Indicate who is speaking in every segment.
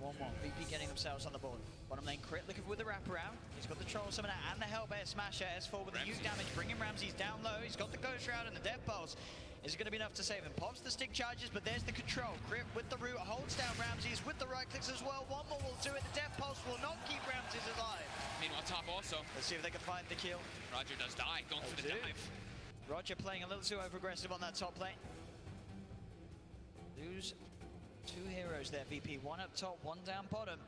Speaker 1: 1-1. VP getting themselves on the board. Bottom lane, Crit looking with the wraparound. He's got the Troll Summoner and the Hellbear Smasher. S4 with the huge damage, bringing Ramses down low. He's got the Ghost Shroud and the Death Pulse. Is it going to be enough to save him? Pops the stick charges, but there's the control. Crit with the root, holds down Ramses with the right clicks as well. One more will do it. The Death Pulse will not keep Ramses alive.
Speaker 2: Meanwhile, top also.
Speaker 1: Let's see if they can find the kill.
Speaker 2: Roger does die, going for the dive.
Speaker 1: Roger playing a little too over-aggressive on that top lane. Lose 2 heroes there, VP. 1 up top, 1 down bottom.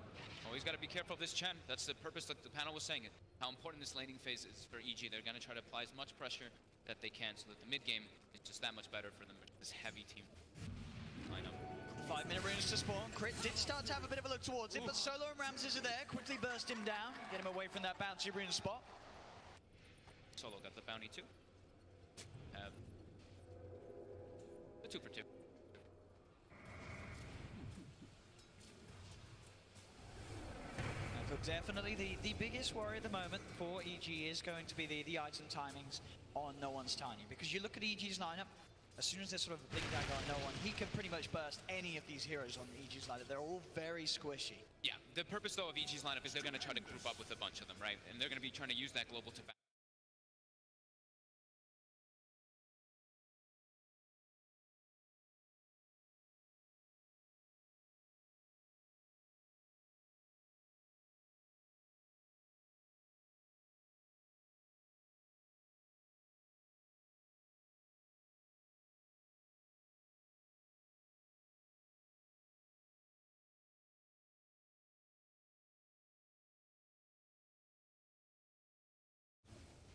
Speaker 2: Oh, he's got to be careful of this Chen. That's the purpose that the panel was saying. How important this laning phase is for EG. They're going to try to apply as much pressure that they can so that the mid game is just that much better for them. This heavy team lineup.
Speaker 1: 5-minute runes to spawn. Crit did start to have a bit of a look towards it, but Solo and Ramses are there. Quickly burst him down, get him away from that bouncy rune spot.
Speaker 2: Solo got the bounty too. Have the 2 for 2.
Speaker 1: Definitely the biggest worry at the moment for EG is going to be the item timings on No One's Tiny, because you look at EG's lineup, as soon as there's sort of a blink dagger on No One, he can pretty much burst any of these heroes on EG's lineup. They're all very squishy.
Speaker 2: Yeah, the purpose though of EG's lineup is they're going to try to group up with a bunch of them, right? And they're going to be trying to use that global to back.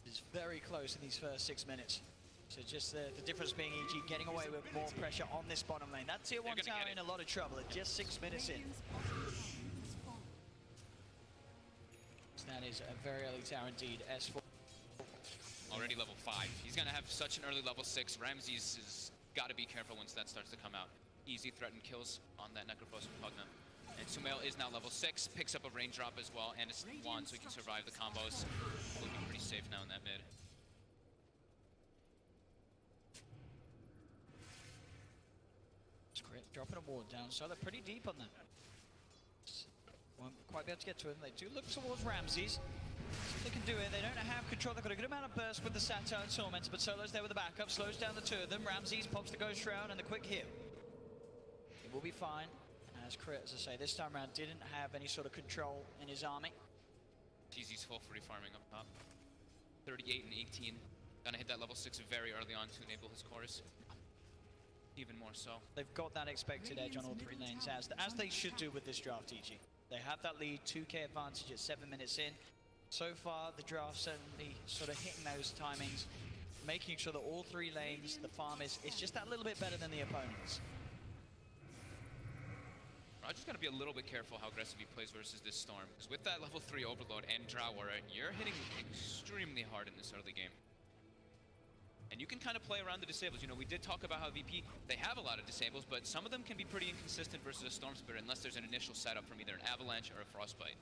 Speaker 1: It's very close in these first 6 minutes. So just the difference being EG getting away with more pressure on this bottom lane. That tier 1 tower in a lot of trouble at just 6 minutes in. So that is a very early tower indeed. S4.
Speaker 2: Already level 5. He's going to have such an early level 6. Ramses has got to be careful once that starts to come out. Easy threatened kills on that Necrophosis Pugna. And Sumail is now level 6, picks up a range drop as well, and it's 1, so he can survive the combos. Will be pretty safe now in that mid.
Speaker 1: Crit dropping a ward down, so they're pretty deep on that. Won't quite be able to get to him. They do look towards Ramses. See if they can do it. They don't have control. They've got a good amount of burst with the Satire and Tormentor, but Solo's there with the backup, slows down the 2 of them. Ramses pops the Ghost Shroud and the quick heal. It will be fine. As Crit, as I say, this time around didn't have any sort of control in his army.
Speaker 2: TZ's full free farming up top. 38 and 18. Gonna hit that level 6 very early on to enable his chorus. Even more so.
Speaker 1: They've got that expected edge on all 3 lanes, as they should do with this draft, EG. They have that lead, 2k advantage at 7 minutes in. So far, the draft certainly sort of hitting those timings, making sure that all 3 lanes, the farm is just that little bit better than the opponents.
Speaker 2: Roger's got to be a little bit careful how aggressive he plays versus this Storm, because with that level 3 Overload and Drow Warrior, you're hitting extremely hard in this early game. And you can kind of play around the disables. You know, we did talk about how VP, they have a lot of disables, but some of them can be pretty inconsistent versus a Storm Spirit unless there's an initial setup from either an Avalanche or a Frostbite.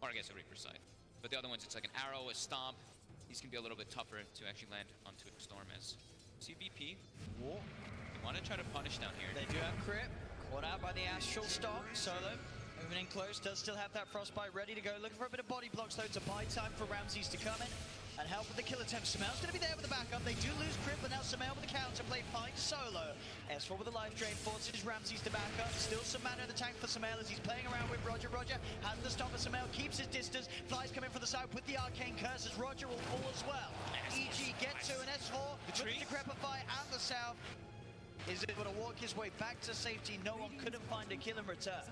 Speaker 2: Or I guess a Reaper side. But the other ones, it's like an Arrow, a Stomp. These can be a little bit tougher to actually land onto a Storm as. See VP, they want to try to punish down here.
Speaker 1: They do have Crit. Caught out by the Astral Stock. Solo moving in close, does still have that Frostbite ready to go. Looking for a bit of body blocks though to buy time for Ramses to come in and help with the kill attempt. Sumail's going to be there with the backup. They do lose Crit, but now Sumail with the counterplay finds Solo. S4 with the life drain forces Ramses to back up. Still some mana in the tank for Sumail as he's playing around with Roger. Roger has the stop, but Sumail keeps his distance. Flies coming from the side with the Arcane Curse as Roger will fall as well. EG get to an S4, looking to Crepify and the south. Is able to walk his way back to safety. No one couldn't find a kill in return.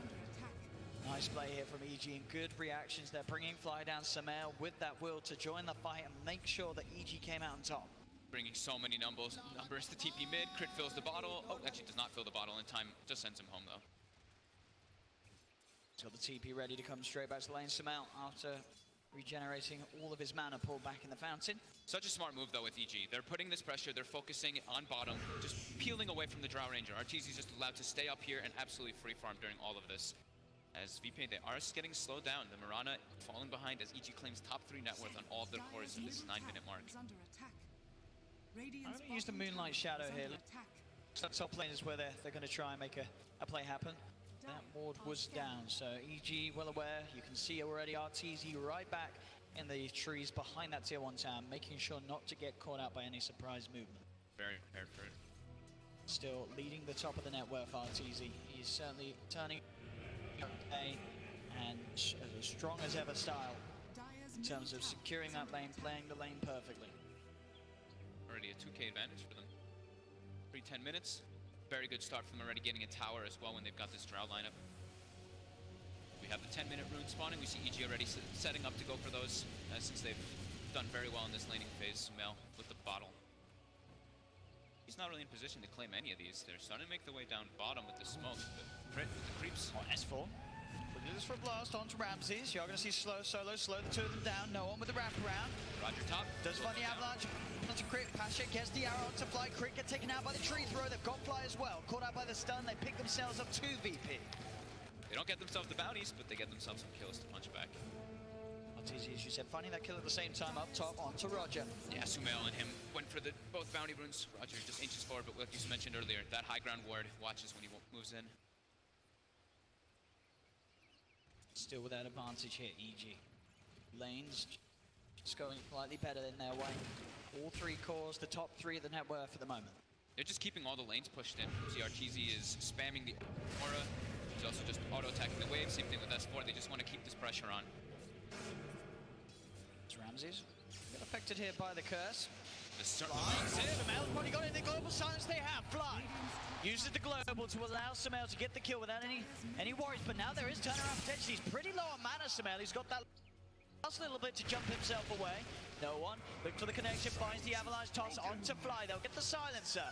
Speaker 1: Nice play here from EG and good reactions. They're bringing Fly down Sumail with that will to join the fight and make sure that EG came out on top.
Speaker 2: Bringing so many numbers to TP mid. Crit fills the bottle. Oh, actually does not fill the bottle in time. Just sends him home though.
Speaker 1: He's got the TP ready to come straight back to lane. Sumail after regenerating all of his mana pulled back in the fountain.
Speaker 2: Such a smart move though with EG. They're putting this pressure, they're focusing on bottom, just peeling away from the Drow Ranger. RTZ's just allowed to stay up here and absolutely free farm during all of this. As VP, they are getting slowed down. The Mirana falling behind as EG claims top 3 net worth on all of their cores in this 9-minute mark.
Speaker 1: I'm going to use the Moonlight Shadow here. So top lane is where they're going to try and make a play happen. that ward was down. So EG well aware. You can see already RTZ right back in the trees behind that tier 1 town, making sure not to get caught out by any surprise movement.
Speaker 2: Very prepared for it.
Speaker 1: Still leading the top of the net worth, RTZ. He's certainly turning a and as strong as ever style in terms of securing that lane, playing the lane perfectly.
Speaker 2: Already a 2K advantage for them. 10 minutes. Very good start from them, already getting a tower as well when they've got this Drow lineup. We have the 10-minute rune spawning. We see EG already setting up to go for those since they've done very well in this laning phase. Sumail with the bottle. He's not really in position to claim any of these. They're starting to make their way down bottom with the smoke. But Crit with the creeps.
Speaker 1: Oh, S4. We'll do this for a blast onto Ramses. You're going to see slow the two of them down. No one with the wraparound.
Speaker 2: Roger top.
Speaker 1: Does find the avalanche. Onto Crit. Pasha gets the arrow onto Fly. Crit get taken out by the tree throw. They've got Fly as well. Caught out by the stun. They pick themselves up 2 VP.
Speaker 2: They don't get themselves the bounties, but they get themselves some kills to punch back.
Speaker 1: RTZ, as you said, finding that kill at the same time up top onto Roger.
Speaker 2: Yeah, Sumail and him went for both bounty runes. Roger just inches forward, but like you mentioned earlier, that high ground ward watches when he moves in.
Speaker 1: Still with that advantage here, EG. Lanes just going slightly better in their way. All 3 cores, the top 3 of the net worth at the moment.
Speaker 2: They're just keeping all the lanes pushed in. RTZ is spamming the aura. He's also just auto-attacking the wave. Same thing with S4. They just want to keep this pressure on.
Speaker 1: It's Ramses. Got affected here by the curse.
Speaker 2: The certainly
Speaker 1: Sumail's probably got in the global silence they have. Fly uses the global to allow Sumail to get the kill without any worries. But now there is turnaround potential. He's pretty low on mana, Sumail. He's got that last little bit to jump himself away. No one. Look for the connection. Finds the avalanche toss onto Fly. They'll get the silencer.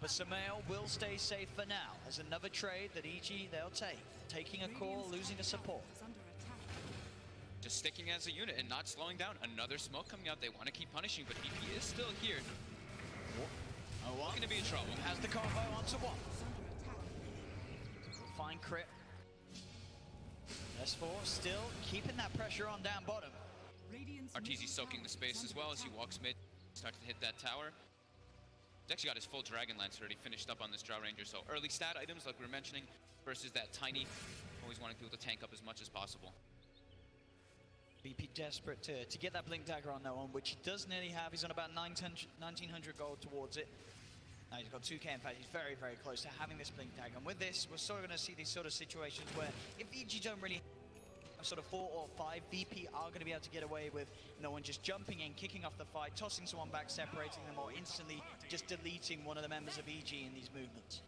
Speaker 1: But Sumail will stay safe for now. There's another trade that EG they'll take. Taking a call, losing a support.
Speaker 2: Just sticking as a unit and not slowing down. Another smoke coming out. They want to keep punishing, but VP is still here.
Speaker 1: Oh, what?
Speaker 2: Going to be in trouble.
Speaker 1: Has the combo onto 1. Fine Crit. S4 still keeping that pressure on down bottom.
Speaker 2: RTZ soaking the space as well as he walks mid. Starts to hit that tower. He's actually got his full Dragon Lance already finished up on this Drow Ranger. So early stat items like we were mentioning versus that tiny. Always wanting people to tank up as much as possible.
Speaker 1: VP desperate to get that Blink Dagger on that one, which he does nearly have. He's on about 1900 gold towards it. Now he's got 2K, in fact, he's very, very close to having this Blink Dagger. And with this, we're sort of going to see these sort of situations where if EG don't really have sort of 4 or 5, VP are going to be able to get away with no one just jumping in, kicking off the fight, tossing someone back, separating them, or instantly just deleting one of the members of EG in these movements.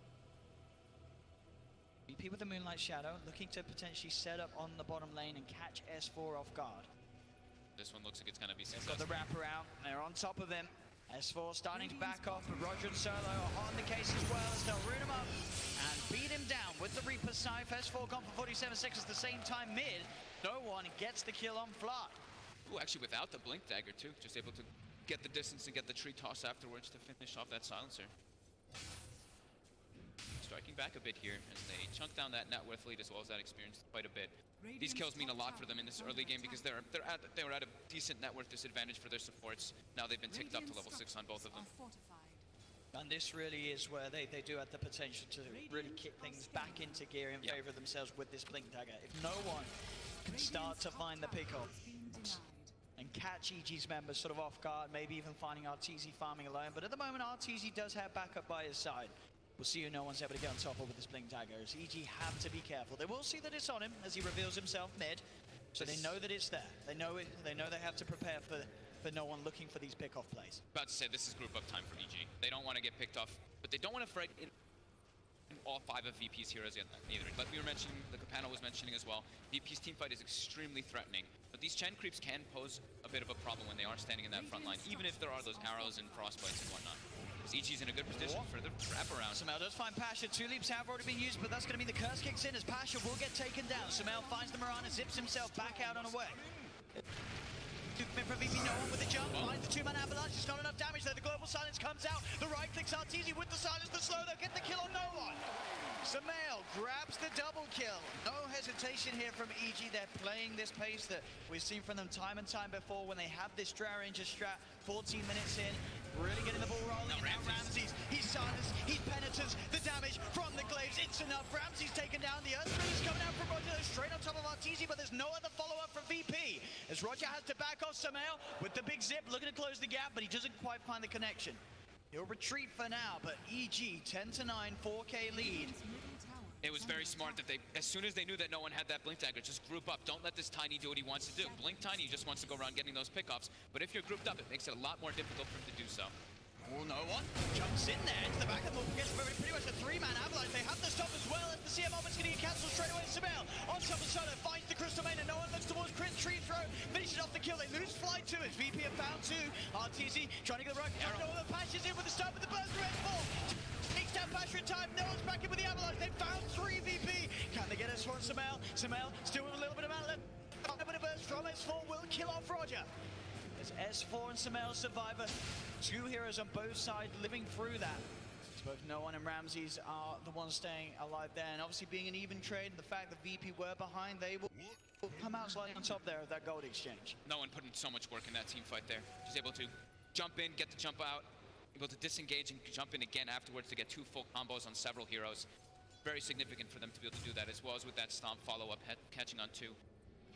Speaker 1: VP with the Moonlight Shadow, looking to potentially set up on the bottom lane and catch S4 off guard.
Speaker 2: This one looks like it's going to be
Speaker 1: They've
Speaker 2: successful.
Speaker 1: got the wraparound, they're on top of him. S4 starting to back off, but Roger and Solo are hot in the case as well as they'll rune him up and beat him down with the Reaper Scythe. S4 gone for 47 seconds at the same time mid. No one gets the kill on Fly.
Speaker 2: Ooh, actually without the Blink Dagger too. Just able to get the distance and get the tree toss afterwards to finish off that silencer. Striking back a bit here as they chunk down that net worth lead as well as that experience quite a bit. These kills mean a lot for them in this early game because they were at a decent net worth disadvantage for their supports. Now they've been ticked up to level 6 on both of them.
Speaker 1: And this really is where they do have the potential to really kick things back into gear in favor of themselves with this Blink Dagger. If no one can start to find the pick-off and catch EG's members sort of off guard, maybe even finding RTZ farming alone. But at the moment, RTZ does have backup by his side. We'll see who no one's able to get on top of with this Blink Dagger, as EG have to be careful. They will see that it's on him as he reveals himself mid, so they know that it's there. They know they have to prepare for no one looking for these pick-off plays.
Speaker 2: About to say, this is group up time for EG. They don't want to get picked off, but they don't want to fight in all 5 of VP's heroes yet either. Like we were mentioning, the panel was mentioning as well, VP's teamfight is extremely threatening, but these Chen creeps can pose a bit of a problem when they are standing in that front line, even if there are those arrows and frostbites and whatnot. EG's in a good position for the wraparound.
Speaker 1: Sumail does find Pasha. 2 leaps have already been used, but that's going to mean the curse kicks in as Pasha will get taken down. Sumail finds the Mirana, zips himself back out and away. From VP, no one with the jump, finds the 2-man avalanche, it's not enough damage there, the global silence comes out, the right clicks RTZ with the silence, the slow, they'll get the kill on no one. Sumail grabs the double kill, no hesitation here from EG, they're playing this pace that we've seen from them time and time before when they have this Drow Ranger strat, 14 minutes in, really getting the ball rolling.
Speaker 2: No,
Speaker 1: And now Ramses, he's silenced, he's penitence. The damage from the Glaives, it's enough. Ramses taken down. The Earthspring is coming out from Roger, straight on top of Arteezy, but there's no other follow-up from VP. As Roger has to back off Samael with the big zip, looking to close the gap, but he doesn't quite find the connection. He'll retreat for now, but EG 10-9, 4K lead.
Speaker 2: It was very smart that they, as soon as they knew that no one had that Blink Dagger, just group up. Don't let this Tiny do what he wants to do. Blink Tiny just wants to go around getting those pickoffs, but if you're grouped up, it makes it a lot more difficult for him to do so.
Speaker 1: Oh, no one jumps in there into the back of the gets pretty much a three-man avalanche. They have the stop as well, and the CM moment's going to get cancelled straight away. Samael on top of Solo, finds the Crystal Main, and no one looks towards Chris. Tree throw, finishes off the kill. They lose flight to it. VP have found two. Arteezy trying to get the right. No one passes in with the start with the burst for S4. Takes down Basher in time. No one's back in with the avalanche. They found three VP. Can they get S4 and Samael? Samael still with a little bit of mana left. But a burst from S4 will kill off Roger. As S4 and Samael survivor. Two heroes on both sides living through that. So both Noah and Ramses are the ones staying alive there. And obviously being an even trade, and the fact that VP were behind, they will come out slightly on top there of that gold exchange.
Speaker 2: No one put in so much work in that team fight there. Just able to jump in, get the jump out, able to disengage and jump in again afterwards to get two full combos on several heroes. Very significant for them to be able to do that, as well as with that stomp follow-up, catching on two.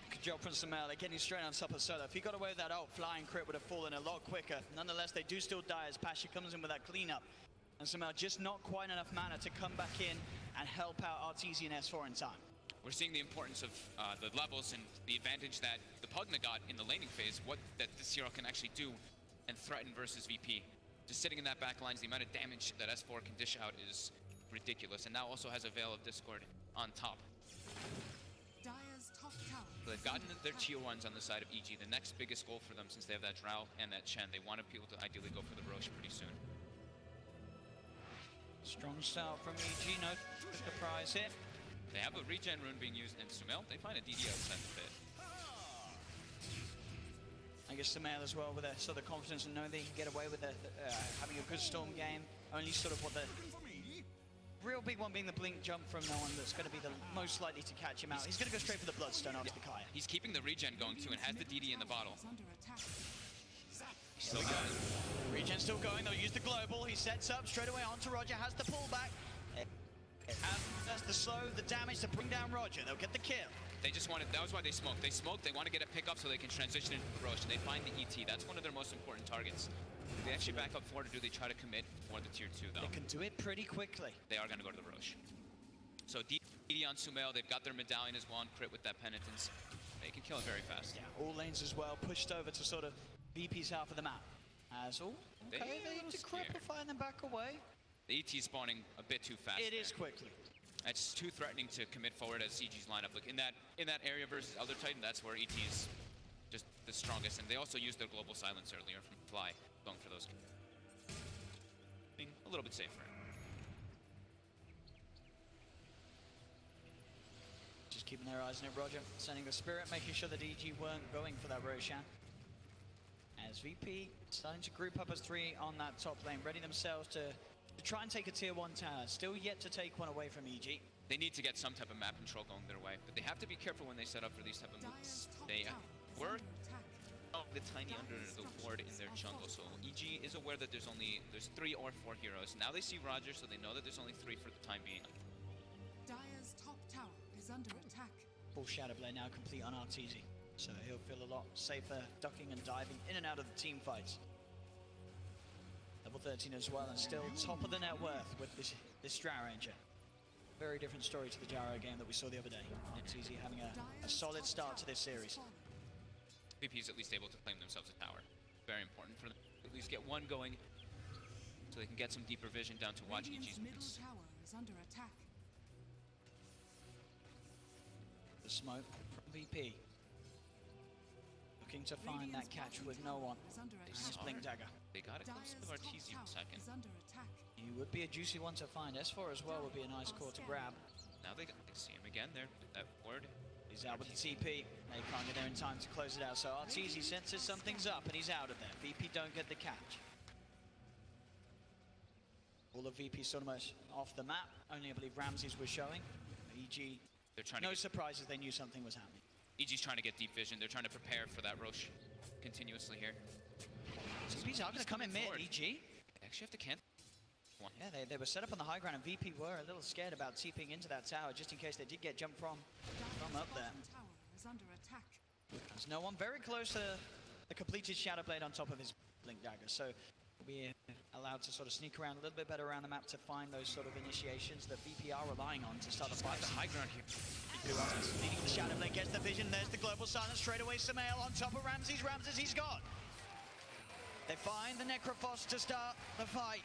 Speaker 1: Good job from Samael, they're getting straight on top of Solo. If he got away with that ult, flying crit would have fallen a lot quicker. Nonetheless, they do still die as Pasha comes in with that cleanup. And Samael just not quite enough mana to come back in and help out Arteezy and S4 in time.
Speaker 2: We're seeing the importance of the levels and the advantage that the Pugna got in the laning phase, what that this hero can actually do and threaten versus VP. Just sitting in that back lines, the amount of damage that S4 can dish out is ridiculous, and now also has a Veil of Discord on top. So they've gotten their tier 1s on the side of EG. The next biggest goal for them, since they have that Drow and that Chen, they want to be able to ideally go for the Roche pretty soon.
Speaker 1: Strong start from EG, no surprise here.
Speaker 2: They have a regen rune being used, and Samael, they find a DD outside the pit.
Speaker 1: I guess Samael as well with their sort of confidence and knowing they can get away with having a good Storm game. Only sort of what the real big one being the blink jump from no one that's going to be the most likely to catch him out. He's going to go straight for the Bloodstone after the Kaya.
Speaker 2: He's keeping the regen going too and has the DD in the bottle. Still got it.
Speaker 1: Regen still going, they'll use the global. He sets up straight away onto Roger, has the pullback. And that's the slow, the damage to bring down Roger. They'll get the kill.
Speaker 2: They just wanted, that was why they smoked. They smoked, they want to get a pickup so they can transition into Roche. And they find the ET. That's one of their most important targets. They actually back up forward, or do they try to commit for the tier 2 though?
Speaker 1: They can do it pretty quickly.
Speaker 2: They are going to go to the Roche. So DD on Samael, they've got their medallion as well on crit with that penitence. They can kill it very fast.
Speaker 1: Yeah, all lanes as well, pushed over to sort of VP's half of the map. As all, okay, they decrepify and then back away.
Speaker 2: The ET spawning a bit too fast.
Speaker 1: It is quickly.
Speaker 2: It's too threatening to commit forward as CG's lineup. Like in that area versus Elder Titan, that's where ET is just the strongest. And they also used their global silence earlier from Fly, going for those. Being a little bit safer.
Speaker 1: Just keeping their eyes on it, Roger. Sending the Spirit, making sure that EG weren't going for that Roshan. As VP starting to group up as three on that top lane, ready themselves to try and take a tier 1 tower. Still yet to take one away from EG.
Speaker 2: They need to get some type of map control going their way, but they have to be careful when they set up for these type of moves. They were the Tiny under the ward in their jungle, so EG is aware that there's 3 or 4 heroes. Now they see Roger, so they know that there's only 3 for the time being.
Speaker 3: Dire's top tower is under attack.
Speaker 1: Full Shadow Blade now complete on Arteezy, so he'll feel a lot safer ducking and diving in and out of the team fights. Level 13 as well, and still top of the net worth with this Drow Ranger. Very different story to the Gyro game that we saw the other day. Arteezy having a solid start to this series.
Speaker 2: VP is at least able to claim themselves a tower. Very important for them to at least get one going, so they can get some deeper vision down to watch EG's moves.
Speaker 3: Tower is under attack.
Speaker 1: The smoke from VP. Looking to find that catch with no one. And his Blink Dagger.
Speaker 2: They got it close to Arteezy for a second.
Speaker 1: He would be a juicy one to find. S4 as well would be a nice core to grab.
Speaker 2: Now they see him again there. That ward.
Speaker 1: He's out with the TP. They can't get there in time to close it out. So Arteezy senses something's up and he's out of there. VP don't get the catch. All of VP sort of much off the map. Only I believe Ramses was showing. EG,
Speaker 2: they're trying
Speaker 1: no surprises, they knew something was happening.
Speaker 2: EG's trying to get deep vision. They're trying to prepare for that Roche continuously here.
Speaker 1: CP's are going to come in mid, EG.
Speaker 2: They actually have to cancel one.
Speaker 1: Yeah, they were set up on the high ground, and VP were a little scared about TPing into that tower, just in case they did get jumped from up there.
Speaker 3: Tower is under attack.
Speaker 1: There's no one very close to the completed Shadow Blade on top of his Blink Dagger, so we'll be allowed to sort of sneak around a little bit better around the map to find those sort of initiations that VP are relying on to start the fight.
Speaker 2: The high ground here.
Speaker 1: Leading the Shadow Blade, gets the vision, there's the global silence, straight away Samael on top of Ramses, he's gone. They find the Necrophos to start the fight.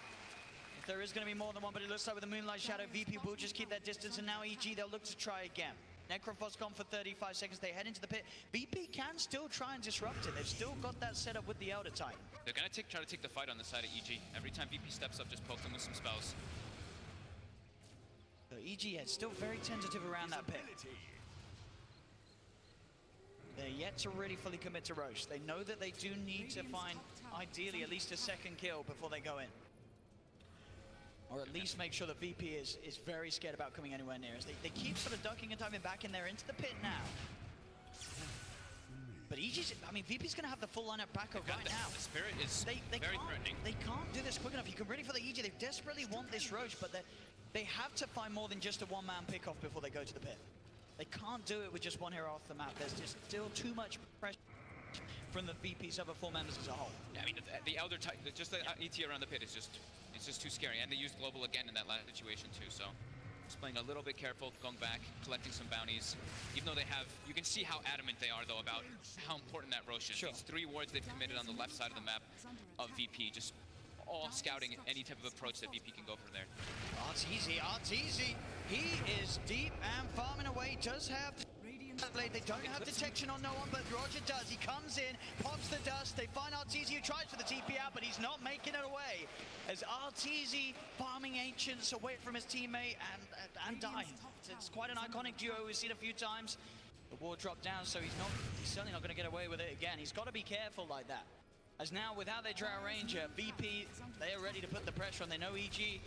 Speaker 1: If there is going to be more than one, but it looks like with the Moonlight Shadow, VP will just keep that distance, and now EG, they'll look to try again. Necrophos gone for 35 seconds, they head into the pit. VP can still try and disrupt it, they've still got that setup with the Elder Titan.
Speaker 2: They're going to try to take the fight on the side of EG. Every time VP steps up, just poke them with some spells.
Speaker 1: So EG is still very tentative around that pit. They're yet to really fully commit to Roche. They know that they do need to find, ideally, at least a second kill before they go in. Or at least make sure that VP is very scared about coming anywhere near us. They keep sort of ducking and diving back in there into the pit now. But EG's, I mean, VP's going to have the full lineup back up right now.
Speaker 2: The Spirit is very threatening.
Speaker 1: They can't do this quick enough. You can really feel the EG. They desperately want this Roche, but they have to find more than just a one-man pick-off before they go to the pit. They can't do it with just one hero off the map. There's just still too much pressure from the VP's other four members as a whole.
Speaker 2: Yeah, I mean, the Elder Titan, just the ET around the pit is just, it's just too scary. And they used Global again in that last situation too, so just playing a little bit careful, going back, collecting some bounties. Even though they have, you can see how adamant they are though about how important that Roche is.
Speaker 1: Sure.
Speaker 2: These 3 wards they've committed on the left side of the map of VP, just all scouting any type of approach that VP can go from there.
Speaker 1: Arteezy, he is deep and farming away, does have that blade. They don't have detection on no one, but Roger does. He comes in, pops the dust. They find Arteezy, who tries for the TP out, but he's not making it away. As Arteezy farming Ancients away from his teammate and dying. It's quite an iconic duo. We've seen a few times. The ward dropped down, so he's certainly not going to get away with it again. He's got to be careful like that. As now, without their Drow Ranger, VP, they are ready to put the pressure on. They know EG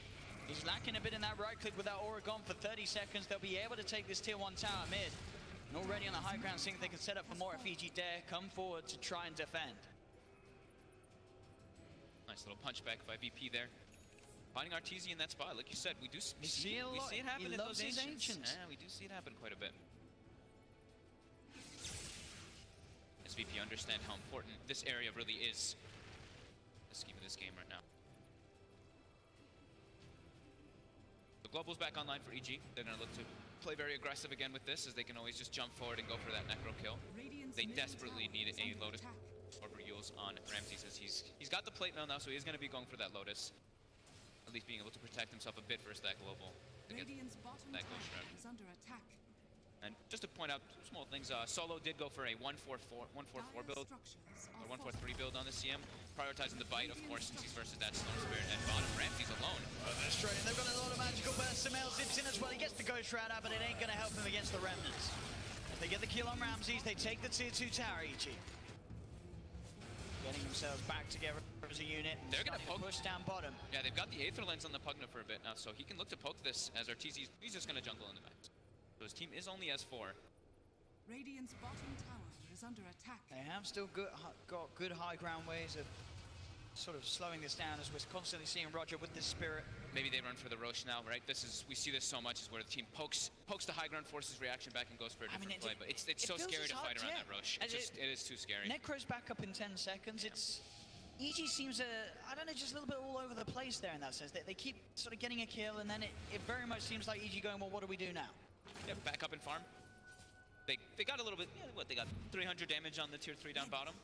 Speaker 1: is lacking a bit in that right click with that aura gone for 30 seconds. They'll be able to take this tier 1 tower mid. And already on the high ground, seeing if they can set up for more if EG dare come forward to try and defend.
Speaker 2: Nice little punchback by VP there. Finding Arteezy in that spot, like you said, we see it happen in those Ancients. Yeah, we do see it happen quite a bit. As VP understand how important this area really is. The scheme of this game right now. The Global's back online for EG. They're going to look to play very aggressive again with this, as they can always just jump forward and go for that necro kill. They desperately need a Lotus Orber Yules on Ramses, as he's got the plate mail now, so he's going to be going for that Lotus. At least being able to protect himself a bit versus that Global. To get that Ghost Shroud.
Speaker 3: Is under attack.
Speaker 2: And just to point out small things, Solo did go for a 1-4-4 build, or 1-4-3 build on the CM, prioritizing the bite, of course, since he's versus that Storm Spirit at bottom. Ramses alone.
Speaker 1: That's straight, and they've got a lot of magical bursts. Samael zips in as well. He gets the Ghost Shroud out, but it ain't going to help him against the Remnants. If they get the kill on Ramses, they take the tier 2 tower, EG. Getting themselves back together as a unit.
Speaker 2: They're going to
Speaker 1: push down bottom.
Speaker 2: Yeah, they've got the Aether Lens on the Pugna for a bit now, so he can look to poke this as Arteezy, he's just going to jungle in the back. So his team is only S4.
Speaker 3: Radiant's bottom tower is under attack.
Speaker 1: They have still got good high ground ways of sort of slowing this down, as we're constantly seeing Roger with this Spirit.
Speaker 2: Maybe they run for the Roche now, right? We see this so much, is where the team pokes the high ground, forces reaction back, and goes for a different play. But it's so scary to fight around that Roche. It is too scary.
Speaker 1: Necro's back up in 10 seconds. Yeah. EG seems, I don't know, just a little bit all over the place there in that sense. They keep sort of getting a kill, and then it very much seems like EG going, well, what do we do now?
Speaker 2: Yeah, back up and farm. They got a little bit, they got 300 damage on the tier 3 down bottom.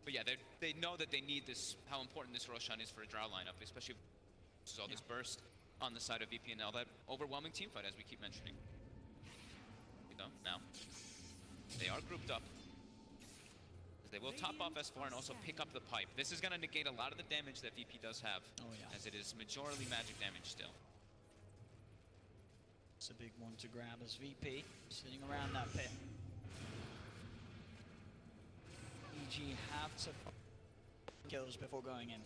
Speaker 2: But yeah, they know that they need this, how important this Roshan is for a Drow lineup, especially with all this burst on the side of VP and all that overwhelming team fight, as we keep mentioning. Now, they are grouped up. They will top off S4 and also pick up the pipe. This is going to negate a lot of the damage that VP does have, as it is majorly magic damage still.
Speaker 1: It's a big one to grab as VP sitting around that pit. EG have to kills before going in.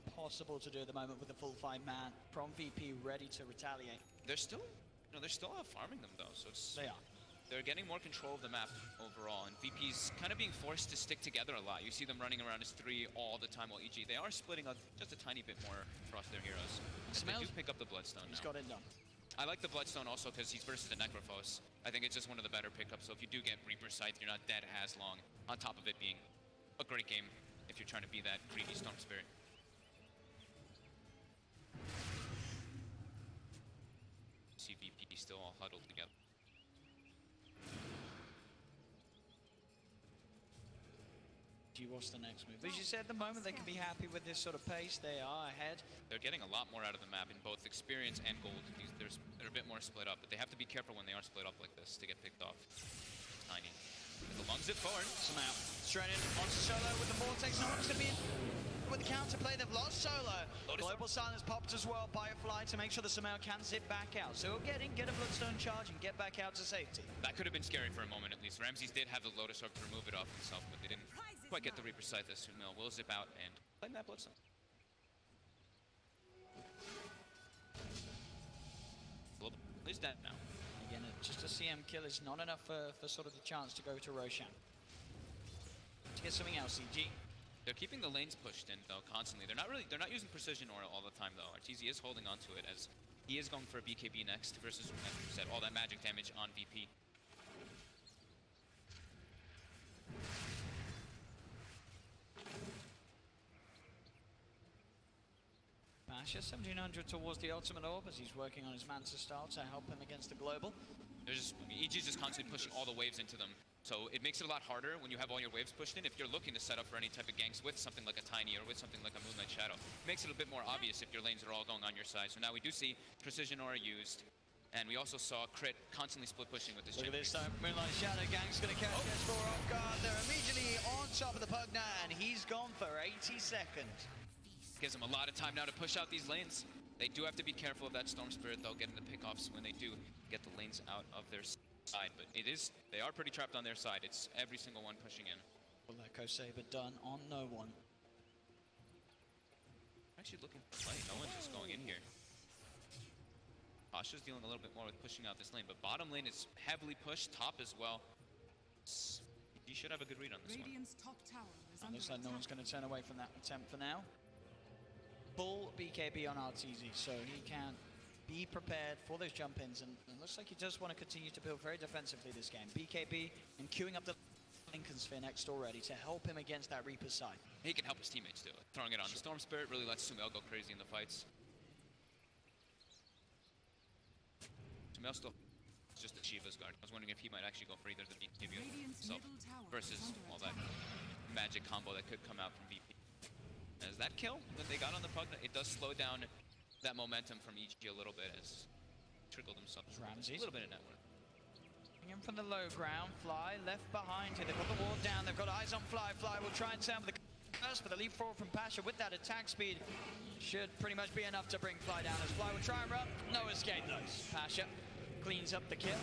Speaker 1: Impossible to do at the moment with the full 5-man from VP ready to retaliate.
Speaker 2: They're still, they're still out farming them though, so it's...
Speaker 1: They are.
Speaker 2: they're getting more control of the map overall, and VP's kind of being forced to stick together a lot. You see them running around as 3 all the time, while EG, they are splitting up just a tiny bit more across their heroes. They do pick up the Bloodstone now.
Speaker 1: He's got it done.
Speaker 2: I like the Bloodstone also because he's versus the Necrophos. I think it's just one of the better pickups, so if you do get Reaper Scythe, you're not dead as long, on top of it being a great game if you're trying to be that greedy Storm Spirit. See VP still all huddled together.
Speaker 1: What's the next move? As you said, at the moment they can be happy with this sort of pace. They are ahead.
Speaker 2: They're getting a lot more out of the map in both experience and gold. They're a bit more split up, but they have to be careful when they are split up like this to get picked off. Tiny. With the long zip forward.
Speaker 1: Somehow. Straight in onto Solo with the Vortex. No one's going to be in with the counterplay. They've lost Solo. Global Silence popped as well by a fly to make sure the Somehow can zip back out. So he'll get a Bloodstone charge and get back out to safety.
Speaker 2: That could have been scary for a moment at least. Ramses did have the Lotus Orb to remove it off himself, but they didn't quite get the Reaper Scythe as Sumail will zip out and claim that Bloodstone. Global is dead now.
Speaker 1: Again, just a CM kill is not enough for sort of the chance to go to Roshan. To get something else, CG.
Speaker 2: They're keeping the lanes pushed in though constantly. They're not using precision aura all the time though. Arteezy is holding on to it as he is going for a BKB next versus, as you said, all that magic damage on VP.
Speaker 1: Pasha, 1700 towards the ultimate orb as he's working on his Manta style to help him against the global.
Speaker 2: EG's just constantly pushing all the waves into them. So it makes it a lot harder when you have all your waves pushed in. If you're looking to set up for any type of ganks with something like a Tiny or with something like a Moonlight Shadow, it makes it a bit more obvious if your lanes are all going on your side. So now we do see Precision Aura used. And we also saw Crit constantly split pushing with this.
Speaker 1: Look at this time, Moonlight Shadow gang's gonna catch S4 off guard. They're immediately on top of the Pugna and he's gone for 80 seconds.
Speaker 2: Gives them a lot of time now to push out these lanes. They do have to be careful of that Storm Spirit though, getting the pickoffs when they do get the lanes out of their side. But they are pretty trapped on their side. It's every single one pushing in.
Speaker 1: Well, that CORSAIR done on no one.
Speaker 2: Actually looking for play. No one's just going in here. Pasha's dealing a little bit more with pushing out this lane, but bottom lane is heavily pushed, top as well. You should have a good read on this
Speaker 3: Radiant's top tower is under
Speaker 1: looks like no one's going to turn away from that attempt for now. Full BKB on Arteezy, so he can be prepared for those jump-ins, and it looks like he does want to continue to build very defensively this game. BKB and queuing up the Lincoln Sphere next already to help him against that Reaper side.
Speaker 2: He can help his teammates too. Throwing it on the Storm Spirit really lets Sumail go crazy in the fights. Sumail still is just a Shiva's guard. I was wondering if he might actually go for either the BKB himself versus all that magic combo that could come out from VP. As that kill that they got on the Pugna, it does slow down that momentum from EG a little bit as trickled themselves
Speaker 1: Ramses.
Speaker 2: a little bit of net worth.
Speaker 1: In from the low ground, Fly left behind here. They've got the wall down, they've got eyes on Fly. Fly will try and turn for the curse, but the leap forward from Pasha with that attack speed should pretty much be enough to bring Fly down. As Fly will try and run, no escape though. Pasha cleans up the kill.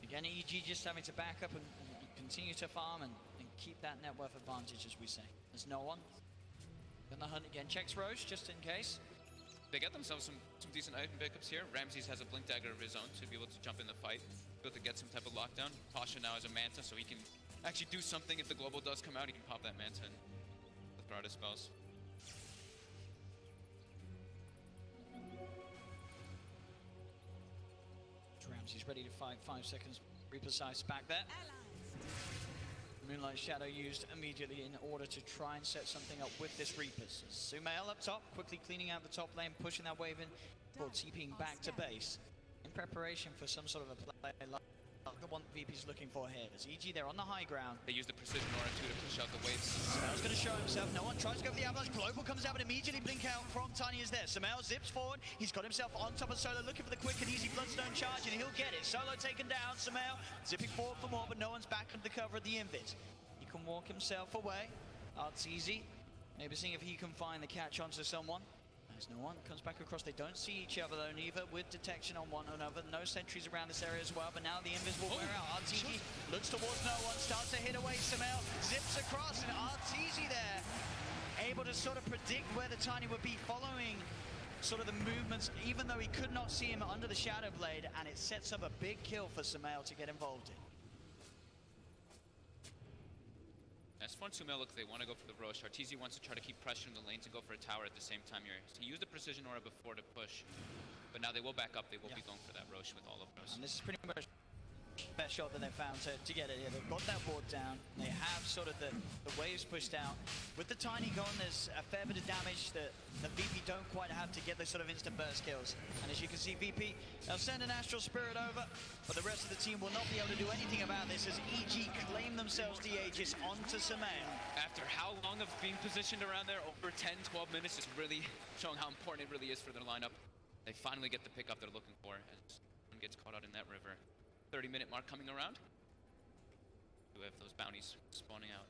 Speaker 1: Again, EG just having to back up and continue to farm and keep that net worth advantage, as we say. There's no one. Then the hunt again checks Roche just in case.
Speaker 2: They get themselves some decent item pickups here. Ramses has a Blink Dagger of his own to be able to jump in the fight, be able to get some type of lockdown. Pasha now has a Manta, so he can actually do something. If the global does come out, he can pop that Manta in with Brada spells.
Speaker 1: Ramses ready to fight. 5 seconds. Reaper Scythe back there. Moonlight Shadow used immediately in order to try and set something up with this Reapers. Sumail up top, quickly cleaning out the top lane, pushing that wave in, or TPing back to base in preparation for some sort of a play like the one VP's looking for here. There's EG there on the high ground.
Speaker 2: They use the Precision Aura too to push out the waves.
Speaker 1: Sumail's going to show himself. No one tries to go for the avalanche. Global comes out, but immediately blink out from Tiny is there. Sumail zips forward. He's got himself on top of Solo, looking for the quick and easy Bloodstone charge, and he'll get it. Solo taken down. Sumail zipping forward for more, but no one's back under the cover of the Invis. He can walk himself away. Arteezy, maybe seeing if he can find the catch onto someone. There's no one, comes back across. They don't see each other though, neither, with detection on one another. No sentries around this area as well, but now the Invis will wear out. Arteezy looks towards no one, starts to hit away. Sumail zips across, and Arteezy there, able to sort of predict where the Tiny would be, following sort of the movements, even though he could not see him under the Shadow Blade, and it sets up a big kill for Sumail to get involved in.
Speaker 2: S4 and Sumail, look, they want to go for the Rosh. Arteezy wants to try to keep pressuring the lanes and go for a tower at the same time here. He used the Precision Aura before to push, but now they will back up. They will be going for that Rosh with all of those.
Speaker 1: And this is pretty much the best shot that they found to get it here. They've got that board down. They have sort of the waves pushed out. With the Tiny gone, there's a fair bit of damage that the VP don't quite have to get those sort of instant burst kills. And as you can see, VP, they'll send an Astral Spirit over, but the rest of the team will not be able to do anything about this as EG claim themselves the Aegis onto Sumail.
Speaker 2: After how long of being positioned around there, over 10, 12 minutes, is really showing how important it really is for their lineup. They finally get the pickup they're looking for as one gets caught out in that river. 30-minute mark coming around. We have those bounties spawning out.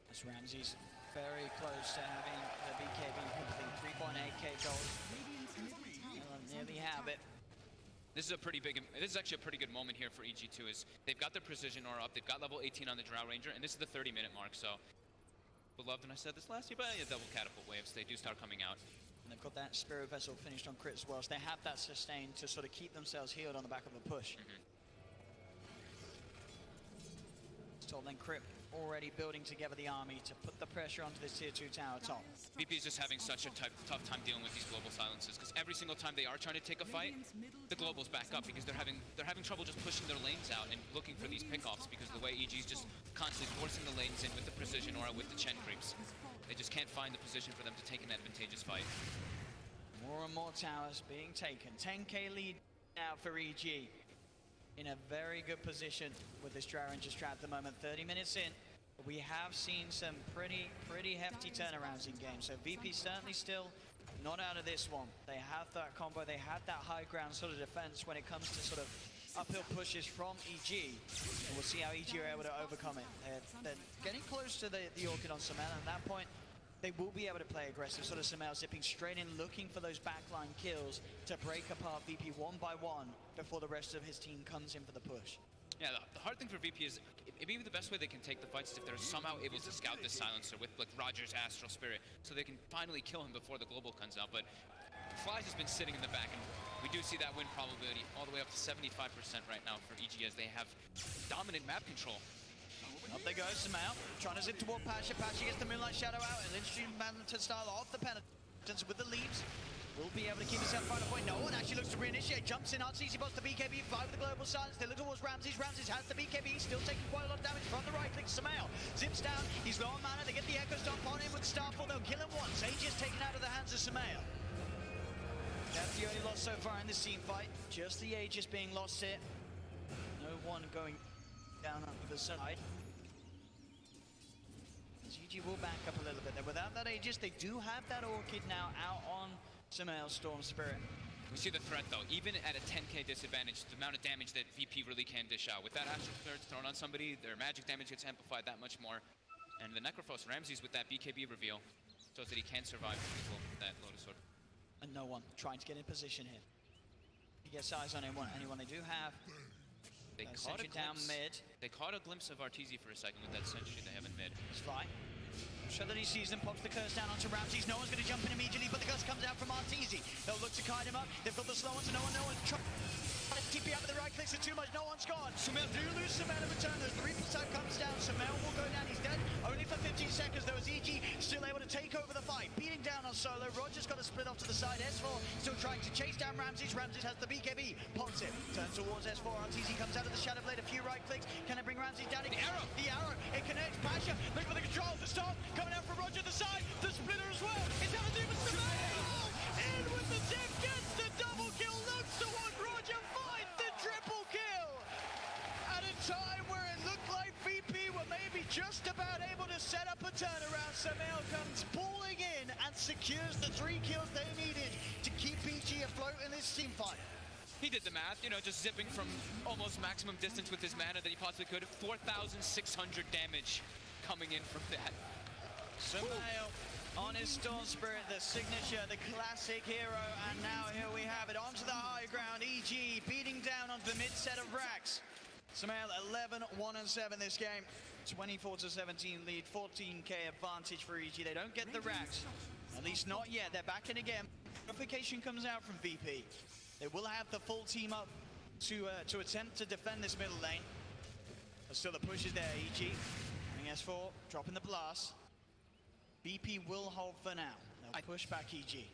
Speaker 1: As Ramsey's very close to having the BKB complete. 3.8k gold. They'll nearly have it.
Speaker 2: This is actually a pretty good moment here for EG2, is they've got their Precision Aura up, they've got level 18 on the Drow Ranger, and this is the 30-minute mark, so beloved, and I said this last year, but yeah, double catapult waves, they do start coming out.
Speaker 1: And they've got that Spirit Vessel finished on crit as well, so they have that sustain to sort of keep themselves healed on the back of a push. So then Crypt already building together the army to put the pressure onto this tier 2 tower top.
Speaker 2: VP is just having such a tough time dealing with these global silences, because every single time they are trying to take a fight, the globals back up because they're having trouble just pushing their lanes out and looking for these pickoffs, because of the way EG's just constantly forcing the lanes in with the Precision Aura, with the Chen creeps. They just can't find the position for them to take an advantageous fight.
Speaker 1: More and more towers being taken. 10k lead now for EG. In a very good position with this Drow Ranger strat at the moment. 30 minutes in, we have seen some pretty hefty turnarounds in game. So VP certainly still not out of this one. They have that combo, they have that high ground sort of defense when it comes to sort of uphill pushes from EG. And we'll see how EG are able to overcome it. They're getting close to the Orchid on Sumail, and at that point, they will be able to play aggressive, sort of Sumail zipping straight in, looking for those backline kills to break apart VP one by one before the rest of his team comes in for the push.
Speaker 2: Yeah, the hard thing for VP is, maybe the best way they can take the fights is if they're somehow able to scout this silencer with like Roger's Astral Spirit, so they can finally kill him before the global comes out. But Flies has been sitting in the back, and we do see that win probability all the way up to 75% right now for EG, as they have dominant map control.
Speaker 1: Up they go, Sumail, trying to zip toward Pasha. Pasha gets the Moonlight Shadow out, and Lindstream to style off the penitence with the leaves. Will be able to keep himself by the point. No one actually looks to reinitiate. Jumps in, Arteezy bots the BKB, 5 with the global silence. They look towards Ramses. Ramses has the BKB, still taking quite a lot of damage from the right click. Sumail zips down, he's low on mana. They get the Echo Stomp on him with Starfall. They'll kill him once. Aegis taken out of the hands of Sumail. That's the only loss so far in this team fight. Just the Aegis being lost here. No one going down on the side. GG will back up a little bit there. Without that Aegis, they do have that Orchid now out on Sumail's Storm Spirit.
Speaker 2: We see the threat though, even at a 10k disadvantage, the amount of damage that VP really can dish out. With that Astral Spirit thrown on somebody, their magic damage gets amplified that much more. And the Necrophos Ramses with that BKB reveal shows that he can survive that Lotus Sword.
Speaker 1: And no one trying to get in position here. He gets eyes on anyone they do have.
Speaker 2: They caught a glimpse. Down mid. They caught a glimpse of Arteezy for a second with that sentry they have in mid.
Speaker 1: Sly. Show that he sees them, pops the curse down onto Ramses. No one's going to jump in immediately, but the curse comes out from Arteezy. They'll look to kite him up. They've got the slow ones, and no one's trying to TP out with the right clicks. It's too much. No one's gone. Sumail do lose Sumail in return. The 3% comes down. Sumail will go down. He's dead. Only for 15 seconds, though, as EG still able to take over the fight. Beating down on Solo. Roger's got to split off to the side. S4 still trying to chase down Ramses. Ramses has the BKB. Pops it. Turns towards S4. Arteezy comes out of the Shadow Blade. A few right clicks. Can it bring Ramses down? The arrow. The arrow. It connects. Pasha. Look for the control. The stop. Coming out from Roger the side. The splitter as well. It's out of the Sumail. In with the zip. Gets the double kill. Looks to one. Roger finds the triple kill. At a time where it looked like VP were maybe just about able to set up a turnaround, Sumail comes pulling in and secures the 3 kills they needed to keep PG afloat in this team fight.
Speaker 2: He did the math, you know, just zipping from almost maximum distance with his mana that he possibly could. 4,600 damage coming in from that.
Speaker 1: Sumail on his Storm Spirit, the signature, the classic hero, and now here we have it onto the high ground. EG beating down onto the mid set of racks. Sumail 11-1-7 this game. 24-17 lead, 14k advantage for EG. They don't get the racks. At least not yet. They're back in again. Notification comes out from VP. They will have the full team up to attempt to defend this middle lane. But still the push is there, EG. Running S4, dropping the blast. VP will hold for now. They'll push back EG.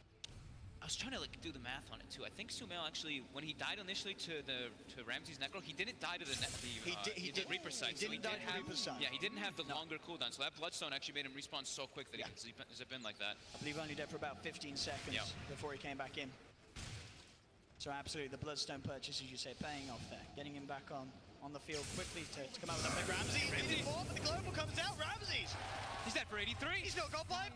Speaker 2: I was trying to do the math on it too. I think Sumail actually, when he died initially to Ramsey's Necro, he didn't die to the Reaper side.
Speaker 1: He didn't die to the Reaper side.
Speaker 2: Yeah, he didn't have the longer cooldown, so that Bloodstone actually made him respawn so quick that he could zip in like that.
Speaker 1: I believe only dead for about 15 seconds before he came back in. So absolutely, the Bloodstone purchase, as you say, paying off there. Getting him back on the field quickly to come out with that big Ramsey. But the global comes out, Ramsey's.
Speaker 2: He's dead for 83.
Speaker 1: He's not got back.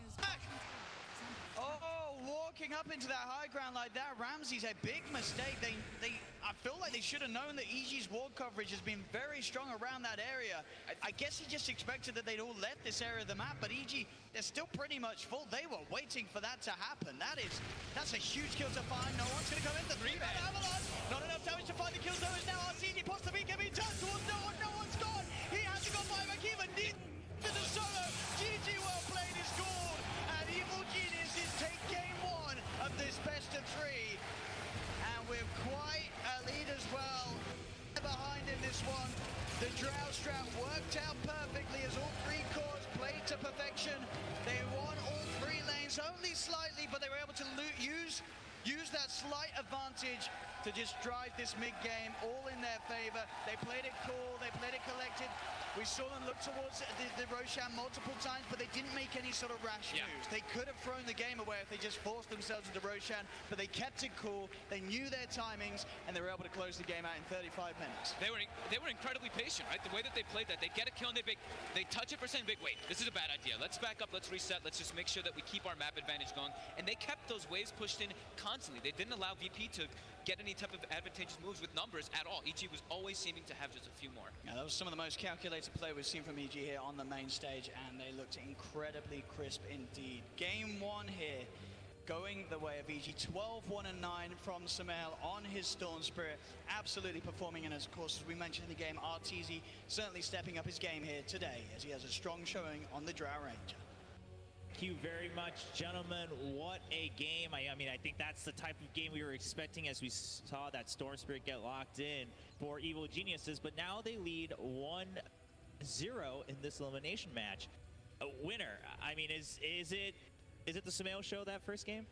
Speaker 1: Oh, walking up into that high ground like that, Ramsey's a big mistake. I feel like they should have known that EG's ward coverage has been very strong around that area. I guess he just expected that they'd all let this area of the map, but EG, they're still pretty much full. They were waiting for that to happen. That's a huge kill to find. No one's going to come in. The 3-man Avalanche. Not enough damage to find the kills, though. Is now RTG possibly can be turned towards no one. No one's gone. He hasn't got buyback even. To the solo. GG well played is gold. And Evil Geniuses take game 1 of this best of 3. And with quite a lead as well. Behind in this one. The Drow Strap worked out perfectly as all 3 cores played to perfection. They won all 3 lanes only slightly, but they were able to use that slight advantage to just drive this mid-game all in their favor. They played it cool, they played it collected. We saw them look towards the Roshan multiple times, but they didn't make any sort of rash moves. They could have thrown the game away if they just forced themselves into Roshan, but they kept it cool, they knew their timings, and they were able to close the game out in 35 minutes.
Speaker 2: They were incredibly patient, right? The way that they played that, they get a kill and they touch it for a second, wait, this is a bad idea. Let's back up, let's reset, let's just make sure that we keep our map advantage going. And they kept those waves pushed in constantly. They didn't allow VP to get any type of advantageous moves with numbers at all. EG was always seeming to have just a few more.
Speaker 1: Yeah, that was some of the most calculated play we've seen from EG here on the main stage, and they looked incredibly crisp indeed. Game 1 here, going the way of EG. 12-1-9 from Sumail on his Storm Spirit, absolutely performing, and of course, as we mentioned in the game, RTZ certainly stepping up his game here today, as he has a strong showing on the Drow Ranger.
Speaker 4: Thank you very much, gentlemen. What a game. I mean, I think that's the type of game we were expecting as we saw that Storm Spirit get locked in for Evil Geniuses, but now they lead 1-0 in this elimination match. A winner. I mean, is it the Sumail show, that first game?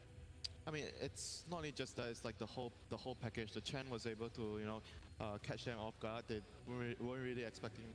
Speaker 5: I mean, it's not only just that, it's like the whole package. The Chen was able to, you know, catch them off guard. They weren't really expecting.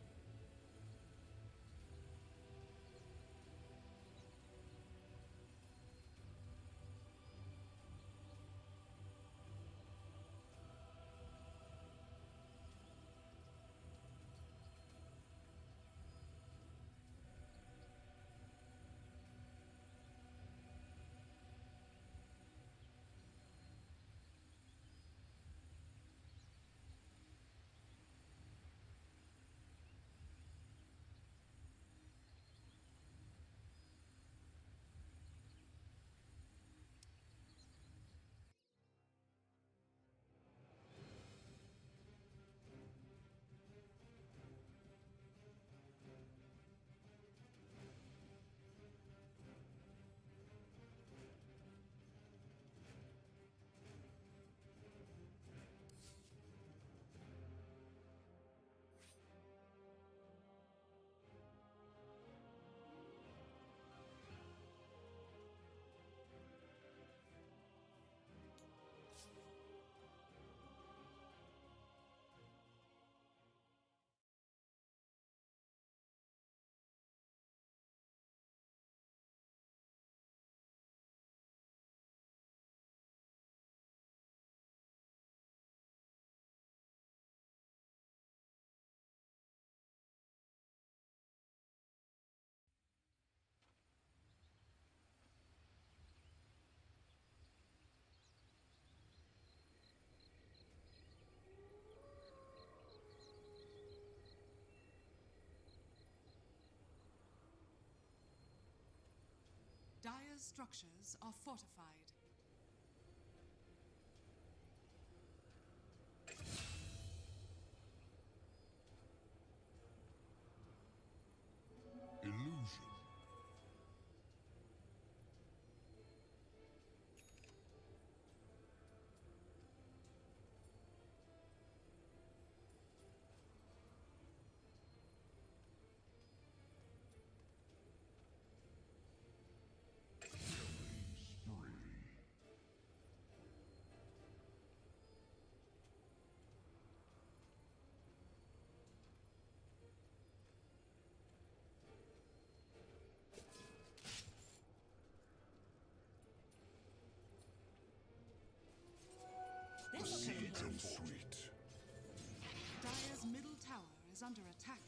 Speaker 3: Dire's structures are fortified.
Speaker 6: Illusion.
Speaker 3: Dire's middle tower is under attack.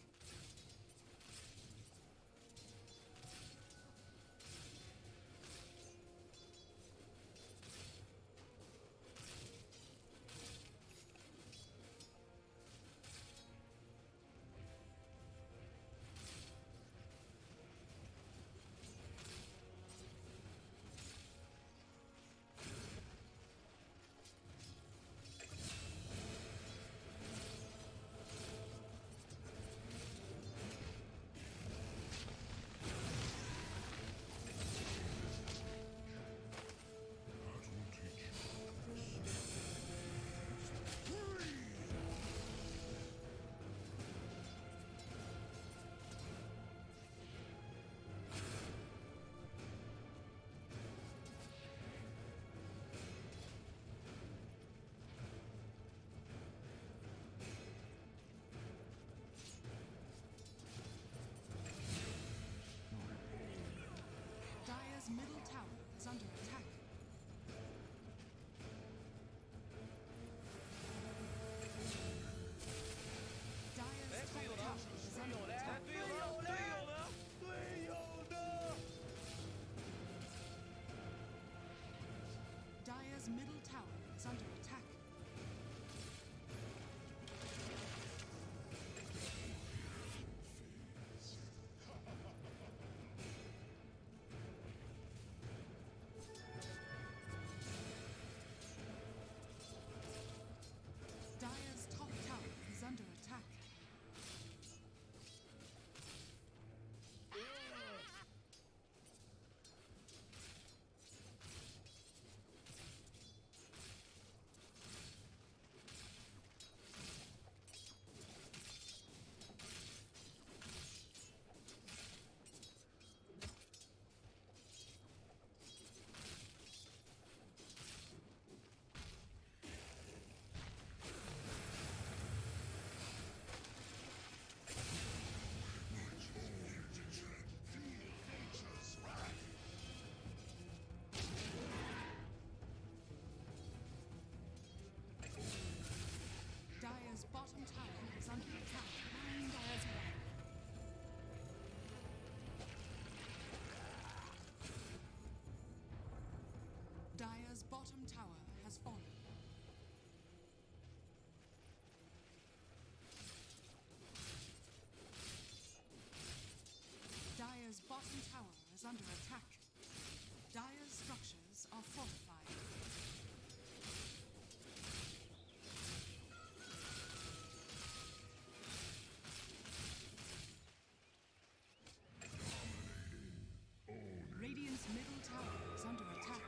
Speaker 3: Dire's middle tower is under attack. Dire's top tower is under attack. Dire's middle tower is under attack. Dire's top tower is under attack. Dire's bottom tower is under attack. Dire's one. Dire's bottom tower has fallen. Dire's bottom tower is under attack. Dire's structures are fortified. Radiant's middle tower is under attack.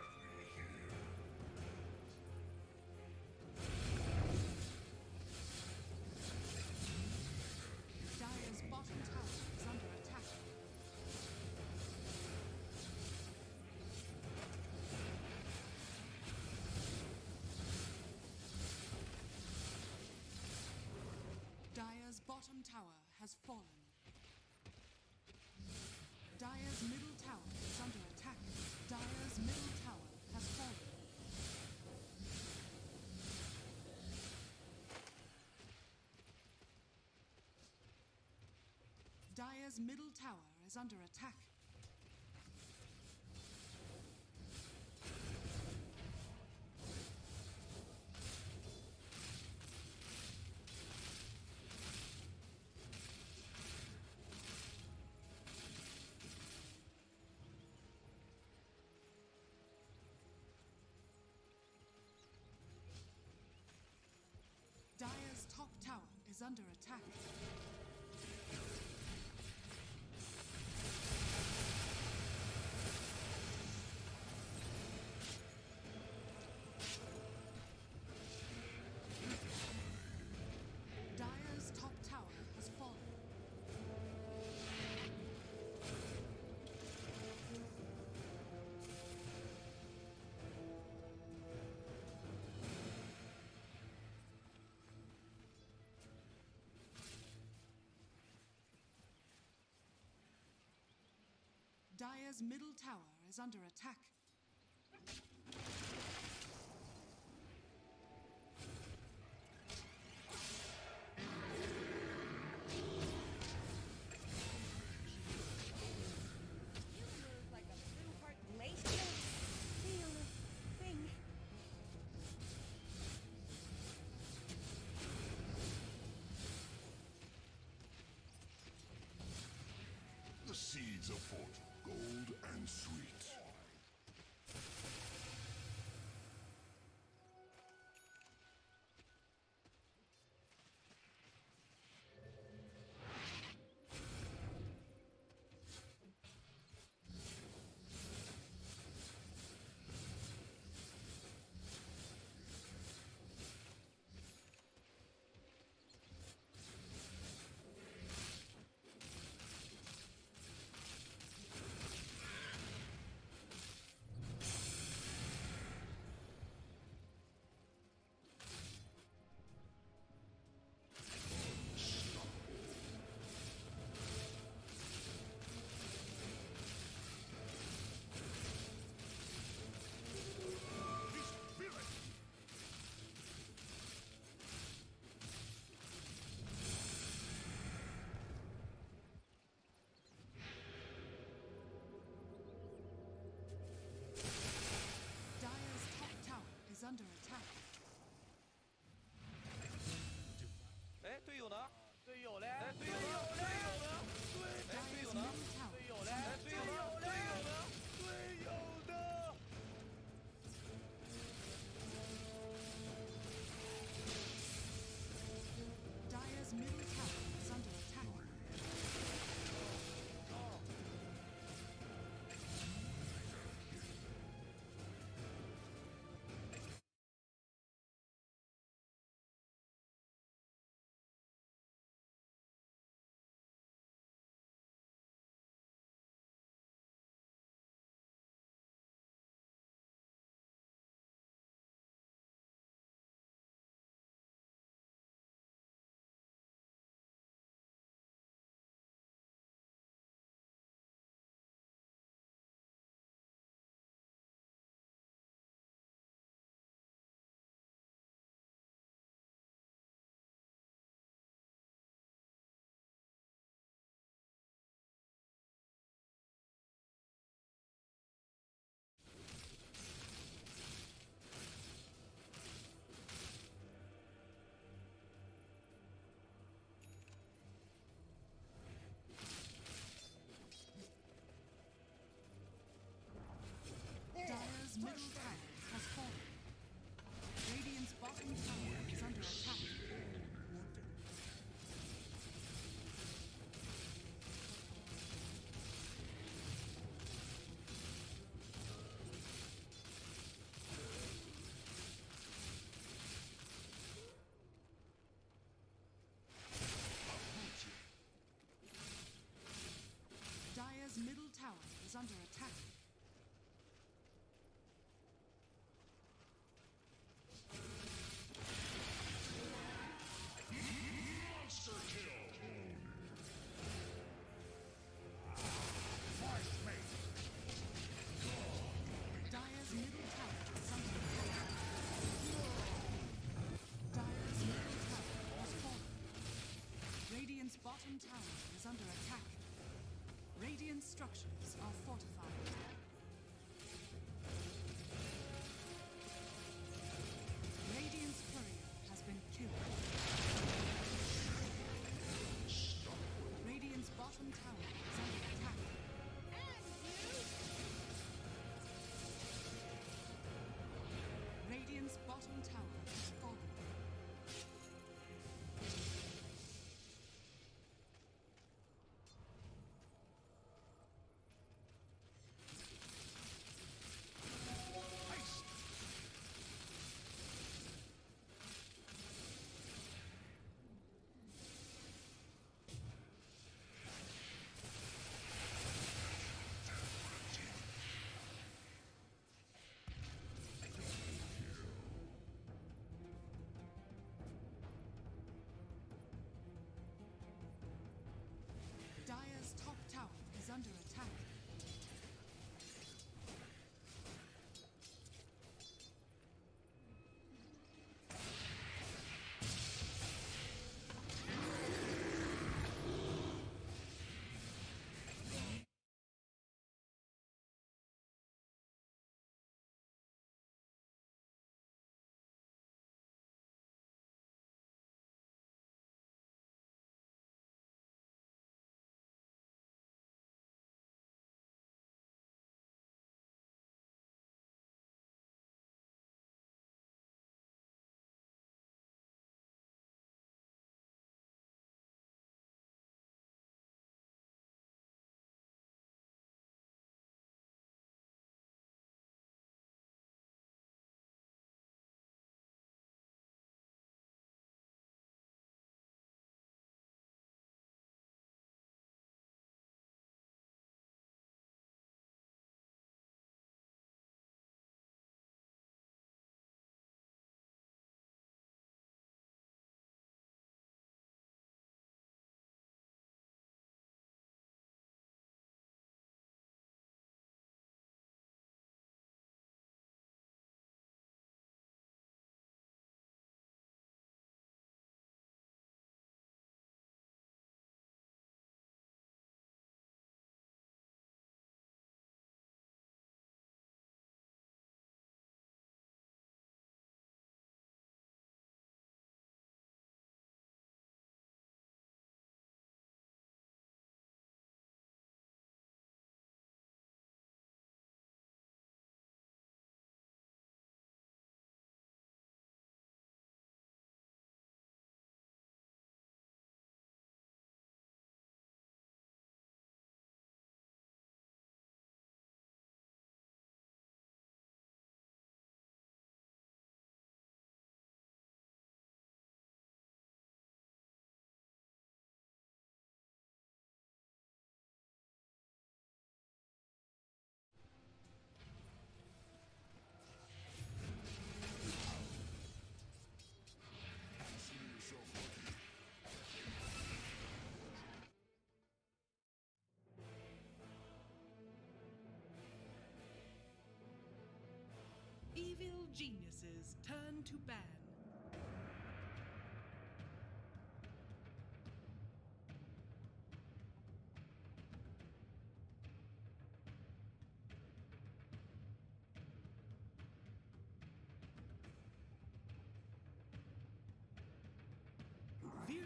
Speaker 3: Dire's bottom tower is under attack. Dire's bottom tower has fallen. Dire's middle tower is under attack. Dire's middle tower has fallen. Dire's middle tower is under attack. Dire's top tower is under attack. Dire's top tower has fallen. Dire's middle tower is under attack.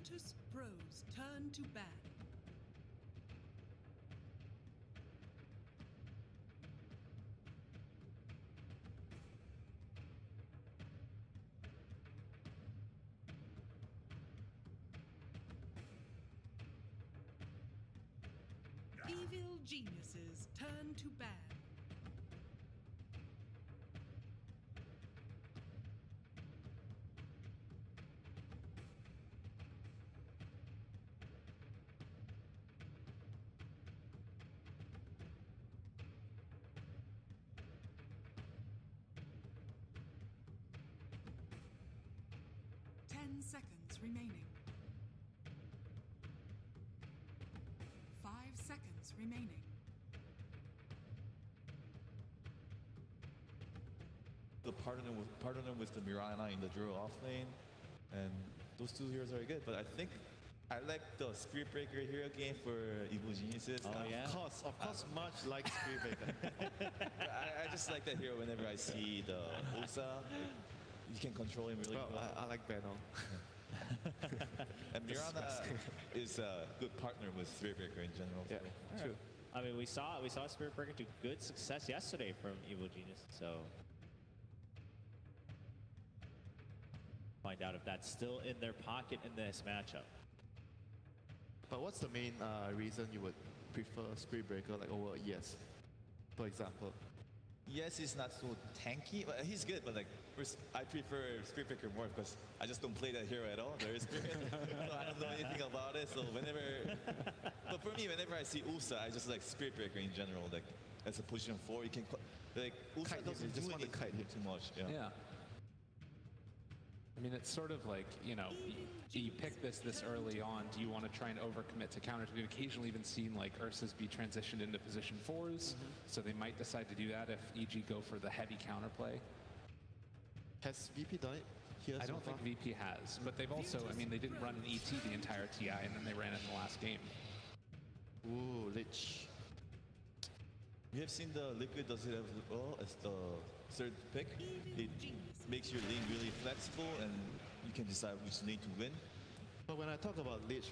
Speaker 3: Virtus.pro's turn to ban. Evil Geniuses turn to ban. Seconds remaining. 5 seconds remaining.
Speaker 6: The partner with the Mirana in the Druid off lane, and those two heroes are good. But I think I like the Spirit Breaker hero game for Evil Geniuses.
Speaker 4: Oh yeah.
Speaker 5: Of course, much like Spirit Breaker.
Speaker 6: I just like that hero whenever I see the Usa. You can control him really well.
Speaker 5: I like Venom.
Speaker 6: And Mirana is a good partner with Spirit Breaker in general.
Speaker 5: Yeah,
Speaker 6: so.
Speaker 5: true.
Speaker 4: I mean, we saw Spirit Breaker do good success yesterday from Evil Genius, so find out if that's still in their pocket in this matchup.
Speaker 5: But what's the main reason you would prefer Spirit Breaker like over ES, for example?
Speaker 6: Yes, he's not so tanky, but he's good. But like, I prefer Spirit Breaker more because I just don't play that hero at all. There is Spirit, so I don't know anything about it. So but for me, whenever I see Usa, I just like Spirit Breaker in general. Like as a position 4, you can like Usa doesn't do anything too much.
Speaker 7: Yeah. I mean, it's sort of like, you know, you pick this early on. Do you want to try and overcommit to counters? We've occasionally even seen like Ursus be transitioned into position 4s, so they might decide to do that if EG go for the heavy counterplay.
Speaker 5: Has VP done it here
Speaker 7: I
Speaker 5: so
Speaker 7: don't
Speaker 5: far?
Speaker 7: think VP has, but they've also, I mean, they didn't run an ET the entire TI, and then they ran it in the last game.
Speaker 5: Ooh, Lich.
Speaker 6: We have seen the Liquid does it as well as the third pick. It makes your lane really flexible and you can decide which lane to win.
Speaker 5: But when I talk about Lich,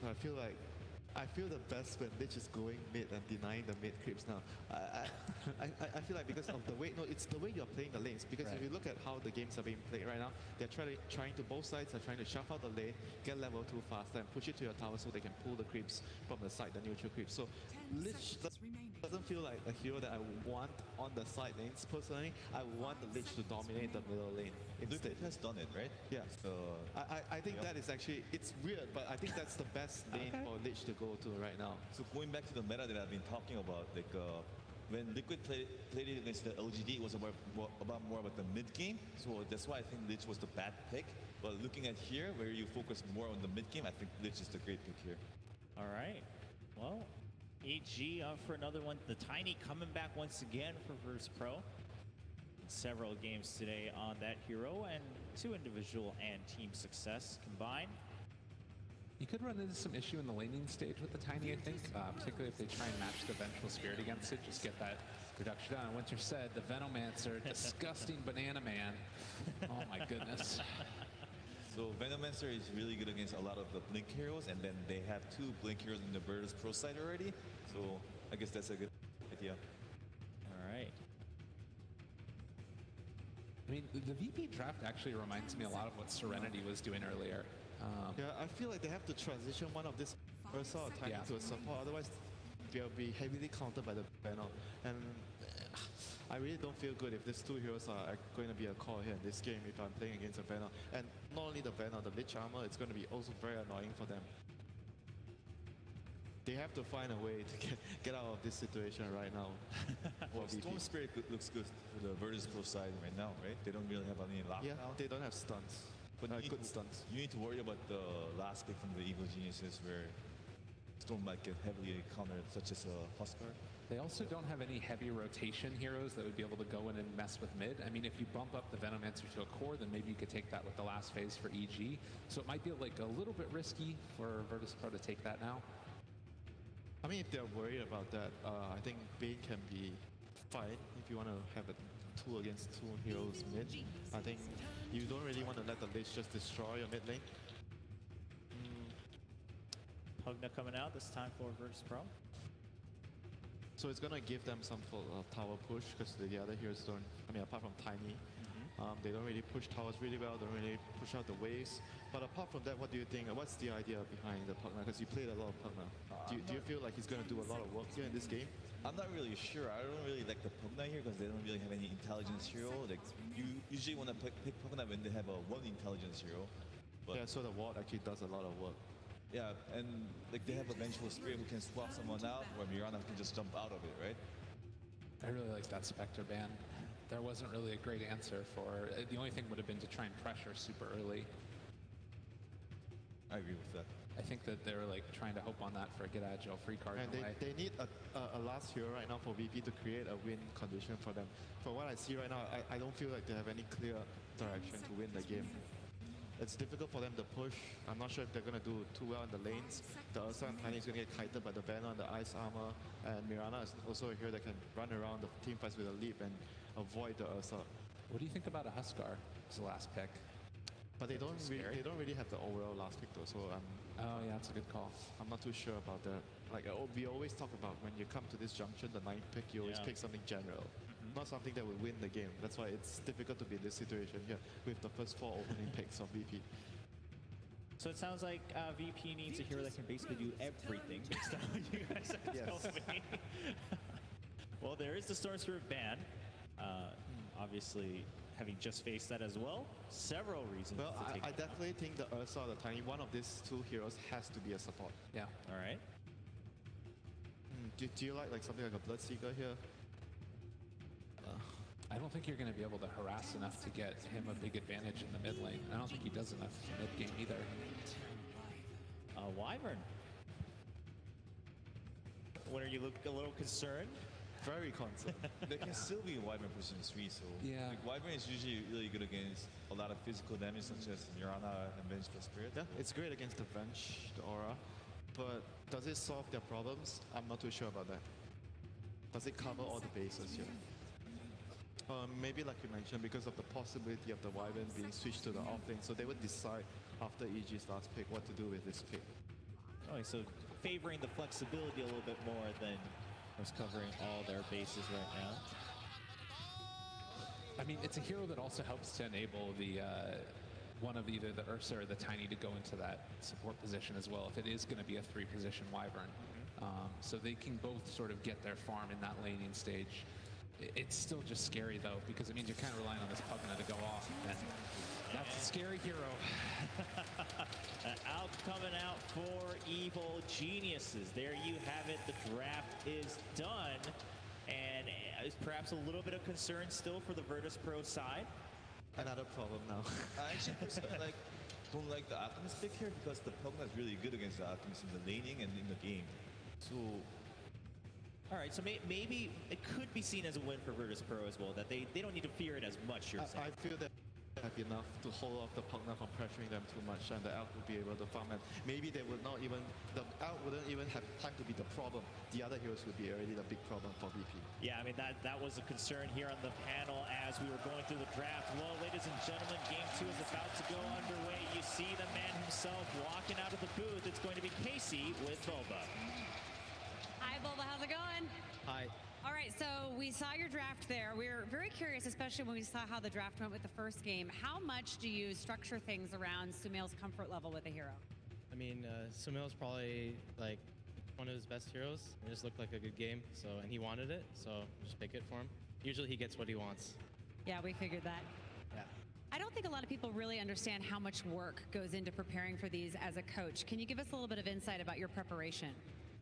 Speaker 5: I feel the best when Lich is going mid and denying the mid creeps now. I feel like because of the way, no, it's the way you're playing the lanes. Because if you look at how the games are being played right now, they're trying to, both sides are trying to shove out the lane, get level 2 faster, and push it to your tower so they can pull the creeps from the side, the neutral creeps. So Lich doesn't feel like a hero that I want on the side lanes. Personally, I want the Lich to dominate the middle lane instead.
Speaker 6: Liquid has done it, right?
Speaker 5: Yeah.
Speaker 6: So
Speaker 5: I think that is actually, it's weird, but I think that's the best lane for Lich to go to right now.
Speaker 6: So going back to the meta that I've been talking about, like when Liquid played it against the LGD, it was more about the mid game. So that's why I think Lich was the bad pick. But looking at here, where you focus more on the mid game, I think Lich is the great pick here.
Speaker 4: All right. Well, EG up for another one. The Tiny coming back once again for Virtus.pro. Several games today on that hero, and 2 individual and team success combined.
Speaker 7: You could run into some issue in the laning stage with the Tiny, I think, particularly if they try and match the Vengeful Spirit against it, just get that reduction down. And Winter said, the Venomancer, disgusting banana man. Oh my goodness.
Speaker 6: So Venomancer is really good against a lot of the Blink heroes, and then they have 2 Blink heroes in the Virtus.pro side already. So I guess that's a good idea.
Speaker 4: All right.
Speaker 7: I mean, the VP draft actually reminds me a lot of what Serenity was doing earlier.
Speaker 5: Yeah, I feel like they have to transition one of this Ursa or Tiny to a support, otherwise they'll be heavily countered by the Venom. And I really don't feel good if these 2 heroes are going to be a call here in this game if I'm playing against a Venom. And not only the Venom, the Lich armor, it's going to be also very annoying for them. They have to find a way to get out of this situation right now.
Speaker 6: Well, Storm Spirit looks good for the Virtus.pro side right now, right? They don't really have any lockdown.
Speaker 5: Yeah, they don't have stunts.
Speaker 6: But
Speaker 5: good stunts.
Speaker 6: You need to worry about the last pick from the Evil Geniuses where Storm might get heavily countered, such as a Huskar.
Speaker 7: They also don't have any heavy rotation heroes that would be able to go in and mess with mid. I mean, if you bump up the Venomancer to a core, then maybe you could take that with the last phase for EG. So it might be like a little bit risky for Virtus.pro to take that now.
Speaker 5: I mean, if they're worried about that, I think Bane can be fine if you want to have a 2 against 2 heroes mid. I think you don't really want to let the Lich just destroy your mid lane.
Speaker 4: Pugna coming out this time for Virtus.pro.
Speaker 5: So it's gonna give them some sort of tower push because the other heroes don't. I mean, apart from Tiny, they don't really push towers really well. Don't really push out the waves. But apart from that, what do you think? What's the idea behind the Pugna? Because you played a lot of Pugna. Do you feel like he's gonna do a lot of work here in this game?
Speaker 6: I'm not really sure. I don't really like the Pugna here because they don't really have any intelligence hero. Like you usually want to pick Pugna when they have a one intelligence hero. But
Speaker 5: Yeah, so the ward actually does a lot of work.
Speaker 6: yeah, and like they have a vengeful spirit who can swap someone out, where Mirana can just jump out of it, right?
Speaker 7: I really like that Spectre ban. There wasn't really a great answer for. The only thing would have been to try and pressure super early.
Speaker 6: I agree with that.
Speaker 7: I think that they were like trying to hope on that for a get agile free card.
Speaker 5: And
Speaker 7: in a way.
Speaker 5: they need a last hero right now for VP to create a win condition for them. For what I see right now, I don't feel like they have any clear direction to win the game. It's difficult for them to push. I'm not sure if they're going to do too well in the lanes. The Ursa and Tiny is going to get kited by the banner and the ice armor. And Mirana is also a hero that can run around the team fights with a leap and avoid the Ursa.
Speaker 7: What do you think about a Huskar as the last pick?
Speaker 5: But they don't really have the overall last pick though, so
Speaker 7: Oh yeah, that's a good call.
Speaker 5: I'm not too sure about that. Like we always talk about when you come to this junction, the 9th pick, you always pick something general. Not something that will win the game. That's why it's difficult to be in this situation here with the first 4 opening picks of VP.
Speaker 4: So it sounds like VP needs a hero that can basically do everything based on what you guys are telling me. Well, there is the Storm Spirit ban. Obviously, having just faced that as well, several reasons
Speaker 5: Well,
Speaker 4: to take
Speaker 5: I definitely think the Ursa or the Tiny, one of these 2 heroes has to be a support.
Speaker 7: Yeah.
Speaker 4: All right.
Speaker 5: Do you like something like a Bloodseeker here?
Speaker 7: I don't think you're going to be able to harass enough to get him a big advantage in the mid lane. I don't think he does enough mid game either.
Speaker 4: Wyvern. When are you a little concerned?
Speaker 5: Very concerned.
Speaker 6: They can still be Wyvern position 3, so
Speaker 7: Yeah.
Speaker 6: like, Wyvern is usually really good against a lot of physical damage such as Mirana and Vengeful Spirit.
Speaker 5: Yeah, it's great against the Venge, the Aura, but does it solve their problems? I'm not too sure about that. Does it cover all the bases here? Maybe like you mentioned, because of the possibility of the Wyvern being switched to the offlane, so they would decide after EG's last pick what to do with this pick.
Speaker 4: Okay, so favoring the flexibility a little bit more than was covering all their bases right now.
Speaker 7: I mean, it's a hero that also helps to enable the one of either the Ursa or the Tiny to go into that support position as well, if it is going to be a 3-position Wyvern. So they can both sort of get their farm in that laning stage. It's still just scary though, because it means you're kind of relying on this Pugna to go off, and that's a scary hero.
Speaker 4: Out coming out for Evil Geniuses. There you have it. The draft is done, and is perhaps a little bit of concern still for the Virtus.pro side.
Speaker 5: Another problem now.
Speaker 6: I actually personally don't like the Alchemist pick here because the Pugna is really good against the Alchemist in the laning and in the game. So
Speaker 4: All right, so maybe it could be seen as a win for Virtus.pro as well, that they don't need to fear it as much, you're saying.
Speaker 5: I feel that they have enough to hold off the Pugna from pressuring them too much, and the Elk will be able to farm. And maybe they would not even, the Elk wouldn't even have time to be the problem. The other heroes would be already the big problem for VP.
Speaker 4: Yeah, I mean, that was a concern here on the panel as we were going through the draft. Well, ladies and gentlemen, game 2 is about to go underway. You see the man himself walking out of the booth. It's going to be Casey with Boba.
Speaker 8: Hi, Boba. How's it going?
Speaker 5: Hi.
Speaker 8: All right, so we saw your draft there. We were very curious, especially when we saw how the draft went with the first game. How much do you structure things around Sumail's comfort level with a hero?
Speaker 9: I mean, Sumail's probably like one of his best heroes. It just looked like a good game, so and he wanted it, so just pick it for him. Usually he gets what he wants.
Speaker 8: Yeah, we figured that.
Speaker 9: Yeah.
Speaker 8: I don't think a lot of people really understand how much work goes into preparing for these as a coach. Can you give us a little bit of insight about your preparation?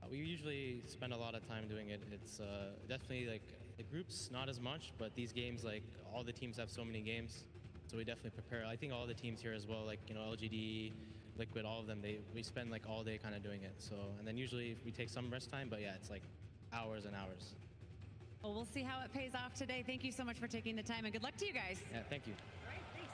Speaker 9: We usually spend a lot of time doing it. It's definitely like the groups, not as much, but these games, like all the teams have so many games, so we definitely prepare. I think all the teams here as well, like LGD, Liquid, all of them, we spend like all day kind of doing it. So, and then usually we take some rest time, but yeah, it's like hours and hours.
Speaker 8: Well, we'll see how it pays off today. Thank you so much for taking the time, and good luck to you guys.
Speaker 9: Yeah, thank you.
Speaker 8: All right, thanks.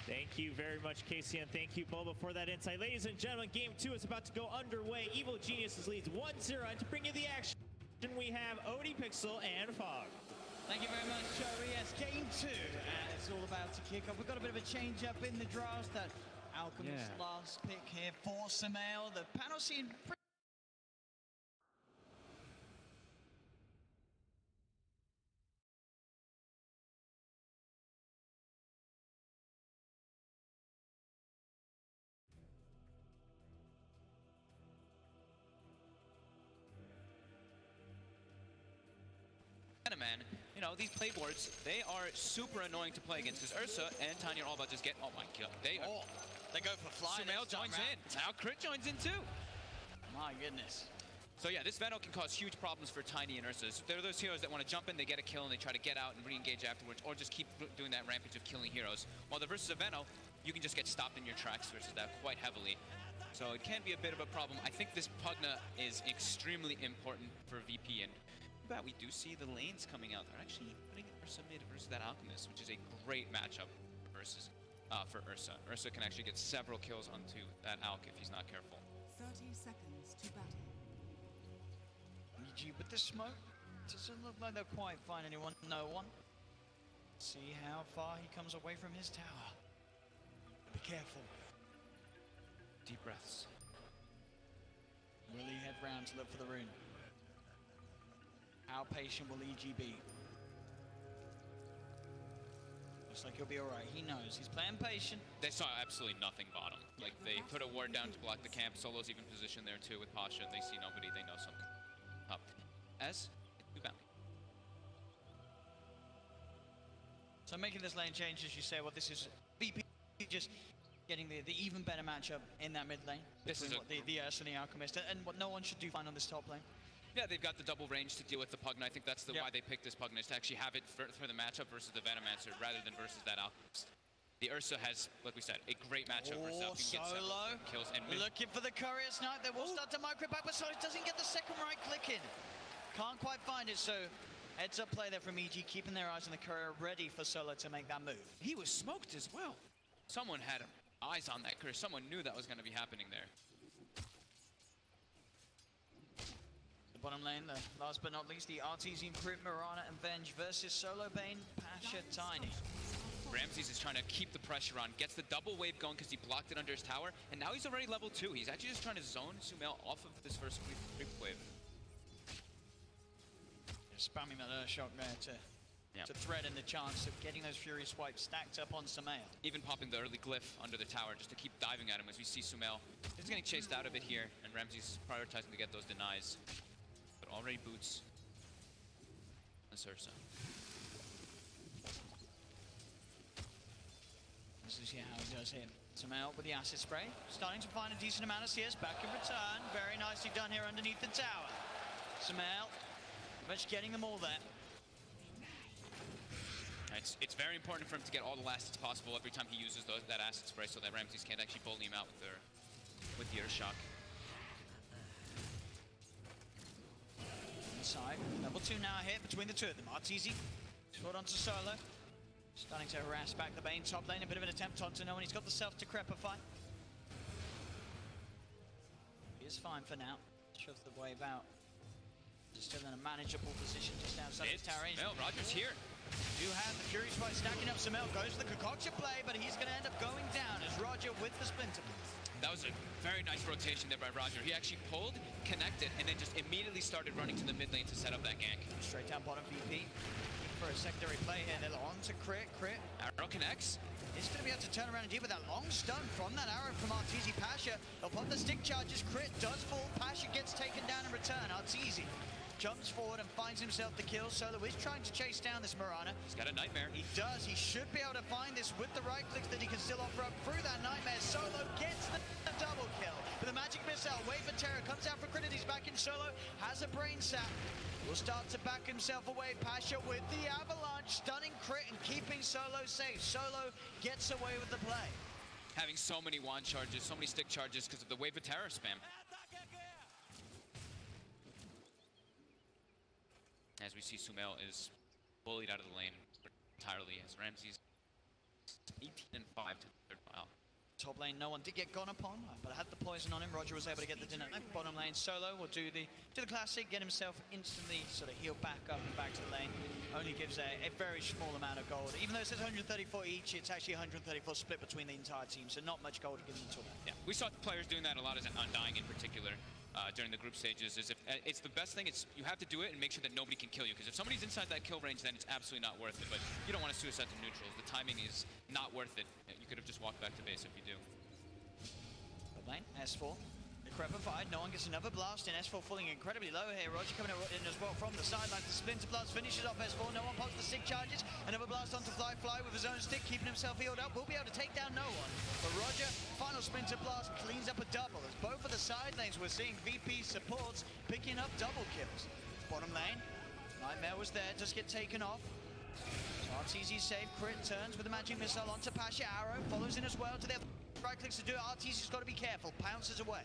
Speaker 4: Thank you very much, Casey, and thank you, Boba, for that insight. Ladies and gentlemen, game 2 is about to go underway. Evil Geniuses leads 1-0, and to bring you the action, we have Odie Pixel and Fog.
Speaker 1: Thank you very much, Joey. Yes, game 2, and it's all about to kick off. We've got a bit of a change up in the draft that Alchemist last pick here for Sumail. The panel scene.
Speaker 2: Man, you know, these playboards, they are super annoying to play against because Ursa and Tanya are all about to just get, oh my god, they
Speaker 1: go for fly.
Speaker 2: Sumail joins in. Now Crit joins in too.
Speaker 1: My goodness.
Speaker 2: So yeah, this Veno can cause huge problems for Tiny and Ursa. So they're those heroes that want to jump in, they get a kill, and they try to get out and re-engage afterwards, or just keep doing that rampage of killing heroes. While the versus a Veno, you can just get stopped in your tracks versus that quite heavily. So it can be a bit of a problem. I think this Pugna is extremely important for VP, and we do see the lanes coming out. They're actually putting Ursa mid versus that Alchemist, which is a great matchup versus for Ursa. Ursa can actually get several kills onto that Alch if he's not careful.
Speaker 3: 30 seconds to battle.
Speaker 1: EG with the smoke. Doesn't look like they'll quite find anyone. No one. See how far he comes away from his tower. Be careful.
Speaker 2: Deep breaths.
Speaker 1: Will he head round to look for the rune? How patient will EG be? Looks like he'll be alright. He knows. He's playing patient.
Speaker 2: They saw absolutely nothing bottom. Like, they put a ward down to block the camp. Solo's even positioned there too with Pasha. They see nobody. They know something up. As we bound.
Speaker 1: So making this lane change, as you say, well, this is VP just getting the even better matchup in that mid lane.
Speaker 2: This is
Speaker 1: the Ursa and the Alchemist, and what no one should do fine on this top lane.
Speaker 2: Yeah, they've got the double range to deal with the Pugna. I think that's why they picked this Pugna, is to actually have it for the matchup versus the Venomancer rather than versus that Alchemist. The Ursa has, like we said, a great matchup versus Alchemist.
Speaker 1: Solo
Speaker 2: Kills and
Speaker 1: looking for the Courier Snipe. They will start to micro back, but Solo doesn't get the second right click in. Can't quite find it, so heads up play there from EG, keeping their eyes on the Courier, ready for Solo to make that move.
Speaker 2: He was smoked as well. Someone had eyes on that Courier. Someone knew that was going to be happening there.
Speaker 1: Bottom lane, last but not least, the RTZ Imprint, Mirana and Venge versus Solo Bane, Pasha, Tiny.
Speaker 2: Ramses is trying to keep the pressure on, gets the double wave going because he blocked it under his tower, and now he's already level 2. He's actually just trying to zone Sumail off of this first creep wave.
Speaker 1: Spamming that Asrock there to threaten the chance of getting those Fury swipes stacked up on Sumail.
Speaker 2: Even popping the early glyph under the tower just to keep diving at him as we see Sumail. He's getting chased out a bit here, and Ramses is prioritizing to get those denies. Already boots this Ursa.
Speaker 1: Let's see how he does here. Sumail with the acid spray, starting to find a decent amount of CS back in return. Very nicely done here underneath the tower. Sumail, much getting them all there.
Speaker 2: It's very important for him to get all the acids possible every time he uses that acid spray, so that Ramses can't actually bully him out with the Earthshock.
Speaker 1: Side. Level 2 now hit between the two of them. RTZ short onto Solo. Starting to harass back the Bane top lane. A bit of an attempt onto no one. He's got the self to crepify. He is fine for now. Shove the wave out. Just still in a manageable position just outside his tower range.
Speaker 2: Roger's here.
Speaker 1: Do have the Fury Spike stacking up. Sumail goes for the concoction play, but he's going to end up going down as Roger with the Splinter.
Speaker 2: That was a very nice rotation there by Roger. He actually pulled, connected, and then just immediately started running to the mid lane to set up that gank.
Speaker 1: Straight down bottom VP for a secondary play here. They're on to Crit.
Speaker 2: Arrow connects.
Speaker 1: He's going to be able to turn around and deal with that long stun from that arrow from RTZ. Pasha. They'll pop the stick charges. Crit does fall. Pasha gets taken down in return. RTZ jumps forward and finds himself the kill. Solo is trying to chase down this Mirana.
Speaker 2: He's got a Nightmare.
Speaker 1: He does. He should be able to find this with the right clicks that he can still offer up through that Nightmare. Solo gets the double kill. But the magic missile, Wave of Terror, comes out for Crit. He's back in Solo. Has a brain sap. Will start to back himself away. Pasha with the avalanche, stunning Crit and keeping Solo safe. Solo gets away with the play.
Speaker 2: Having so many wand charges, so many stick charges because of the Wave of Terror spam. As we see, Sumail is bullied out of the lane entirely as Ramses 18-5 to the third mile.
Speaker 1: Top lane, no one did get gone upon, but I had the poison on him. Roger was able to get the deny. Bottom lane, Solo will do the classic, get himself instantly sort of healed back up and back to the lane. Only gives a very small amount of gold. Even though it says 134 each, it's actually 134 split between the entire team, so not much gold given at all.
Speaker 2: Yeah, we saw players doing that a lot as Undying in particular. During the group stages, is if it's the best thing. It's you have to do it and make sure that nobody can kill you. Because if somebody's inside that kill range, then it's absolutely not worth it. But you don't want to suicide to neutrals. The timing is not worth it. You could have just walked back to base if you do.
Speaker 1: Top lane, S4. Crepified, no one gets another blast in. S4 falling incredibly low here. Roger coming in as well from the sideline. The Splinter Blast finishes off S4. No one pops the stick charges. Another blast onto Fly with his own stick, keeping himself healed up. Will be able to take down no one. But Roger, final Splinter Blast cleans up a double. As both of the side lanes we're seeing VP supports picking up double kills. Bottom lane, Nightmare was there, just get taken off. RTZ save, crit turns with the magic missile onto Pasha. Arrow follows in as well to the right clicks to do it. RTZ's got to be careful, pounces away.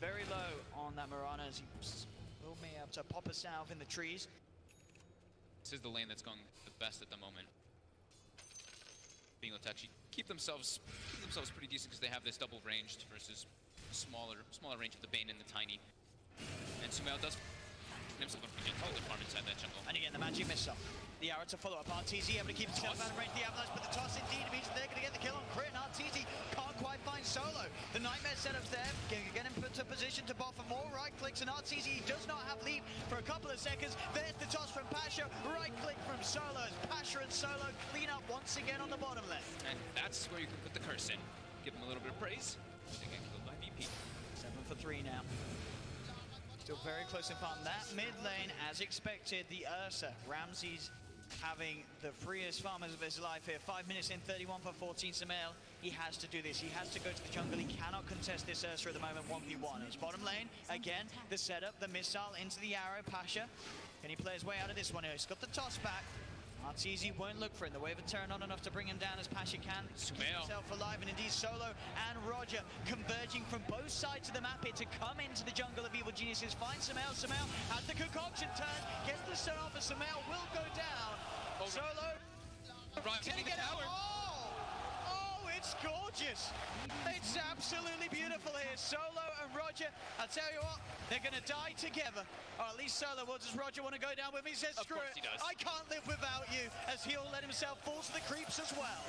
Speaker 1: Very low on that Mirana as he will be able to pop us out in the trees.
Speaker 2: This is the lane that's going the best at the moment. Being able to actually keep themselves pretty decent because they have this double ranged versus smaller range of the Bane and the Tiny. And Sumail does himself a pretty good farm inside that jungle.
Speaker 1: And again, the magic missile. The arrow to follow up. RTZ able to keep himself out of range. The avalanche, but the toss indeed means they're going to get the kill on Crit. And RTZ can't quite find Solo. The Nightmare setup's there. Get him put to position to buffer more right clicks. And RTZ does not have lead for a couple of seconds. There's the toss from Pasha. Right click from Solo. As Pasha and Solo clean up once again on the bottom left.
Speaker 2: And that's where you can put the curse in. Give them a little bit of praise. They get killed by VP.
Speaker 1: 7 for 3 now. Still very close in front. That mid lane, as expected, the Ursa. Ramsey's having the freest farmers of his life here. 5 minutes in, 31 for 14. Sumail, he has to do this. He has to go to the jungle. He cannot contest this Ursa at the moment. 1v1. It's bottom lane. Again, the setup, the missile into the arrow. Pasha, can he play his way out of this one here? He's got the toss back. RTZ won't look for him. The wave of turn on enough to bring him down as Pasha can. Keep himself alive, and indeed Solo and Roger converging from both sides of the map here to come into the jungle of Evil Geniuses. Find Sumail. Sumail has the concoction turn. Gets the stun off, and Sumail will go down. Solo.
Speaker 2: Right,
Speaker 1: Can he get out? Oh, it's gorgeous. It's absolutely beautiful here. Solo and Roger, I'll tell you what, they're going to die together. Or at least Solo will. Does Roger want to go down with me? He says, screw it. I can't live without you, as he'll let himself fall to the creeps as well.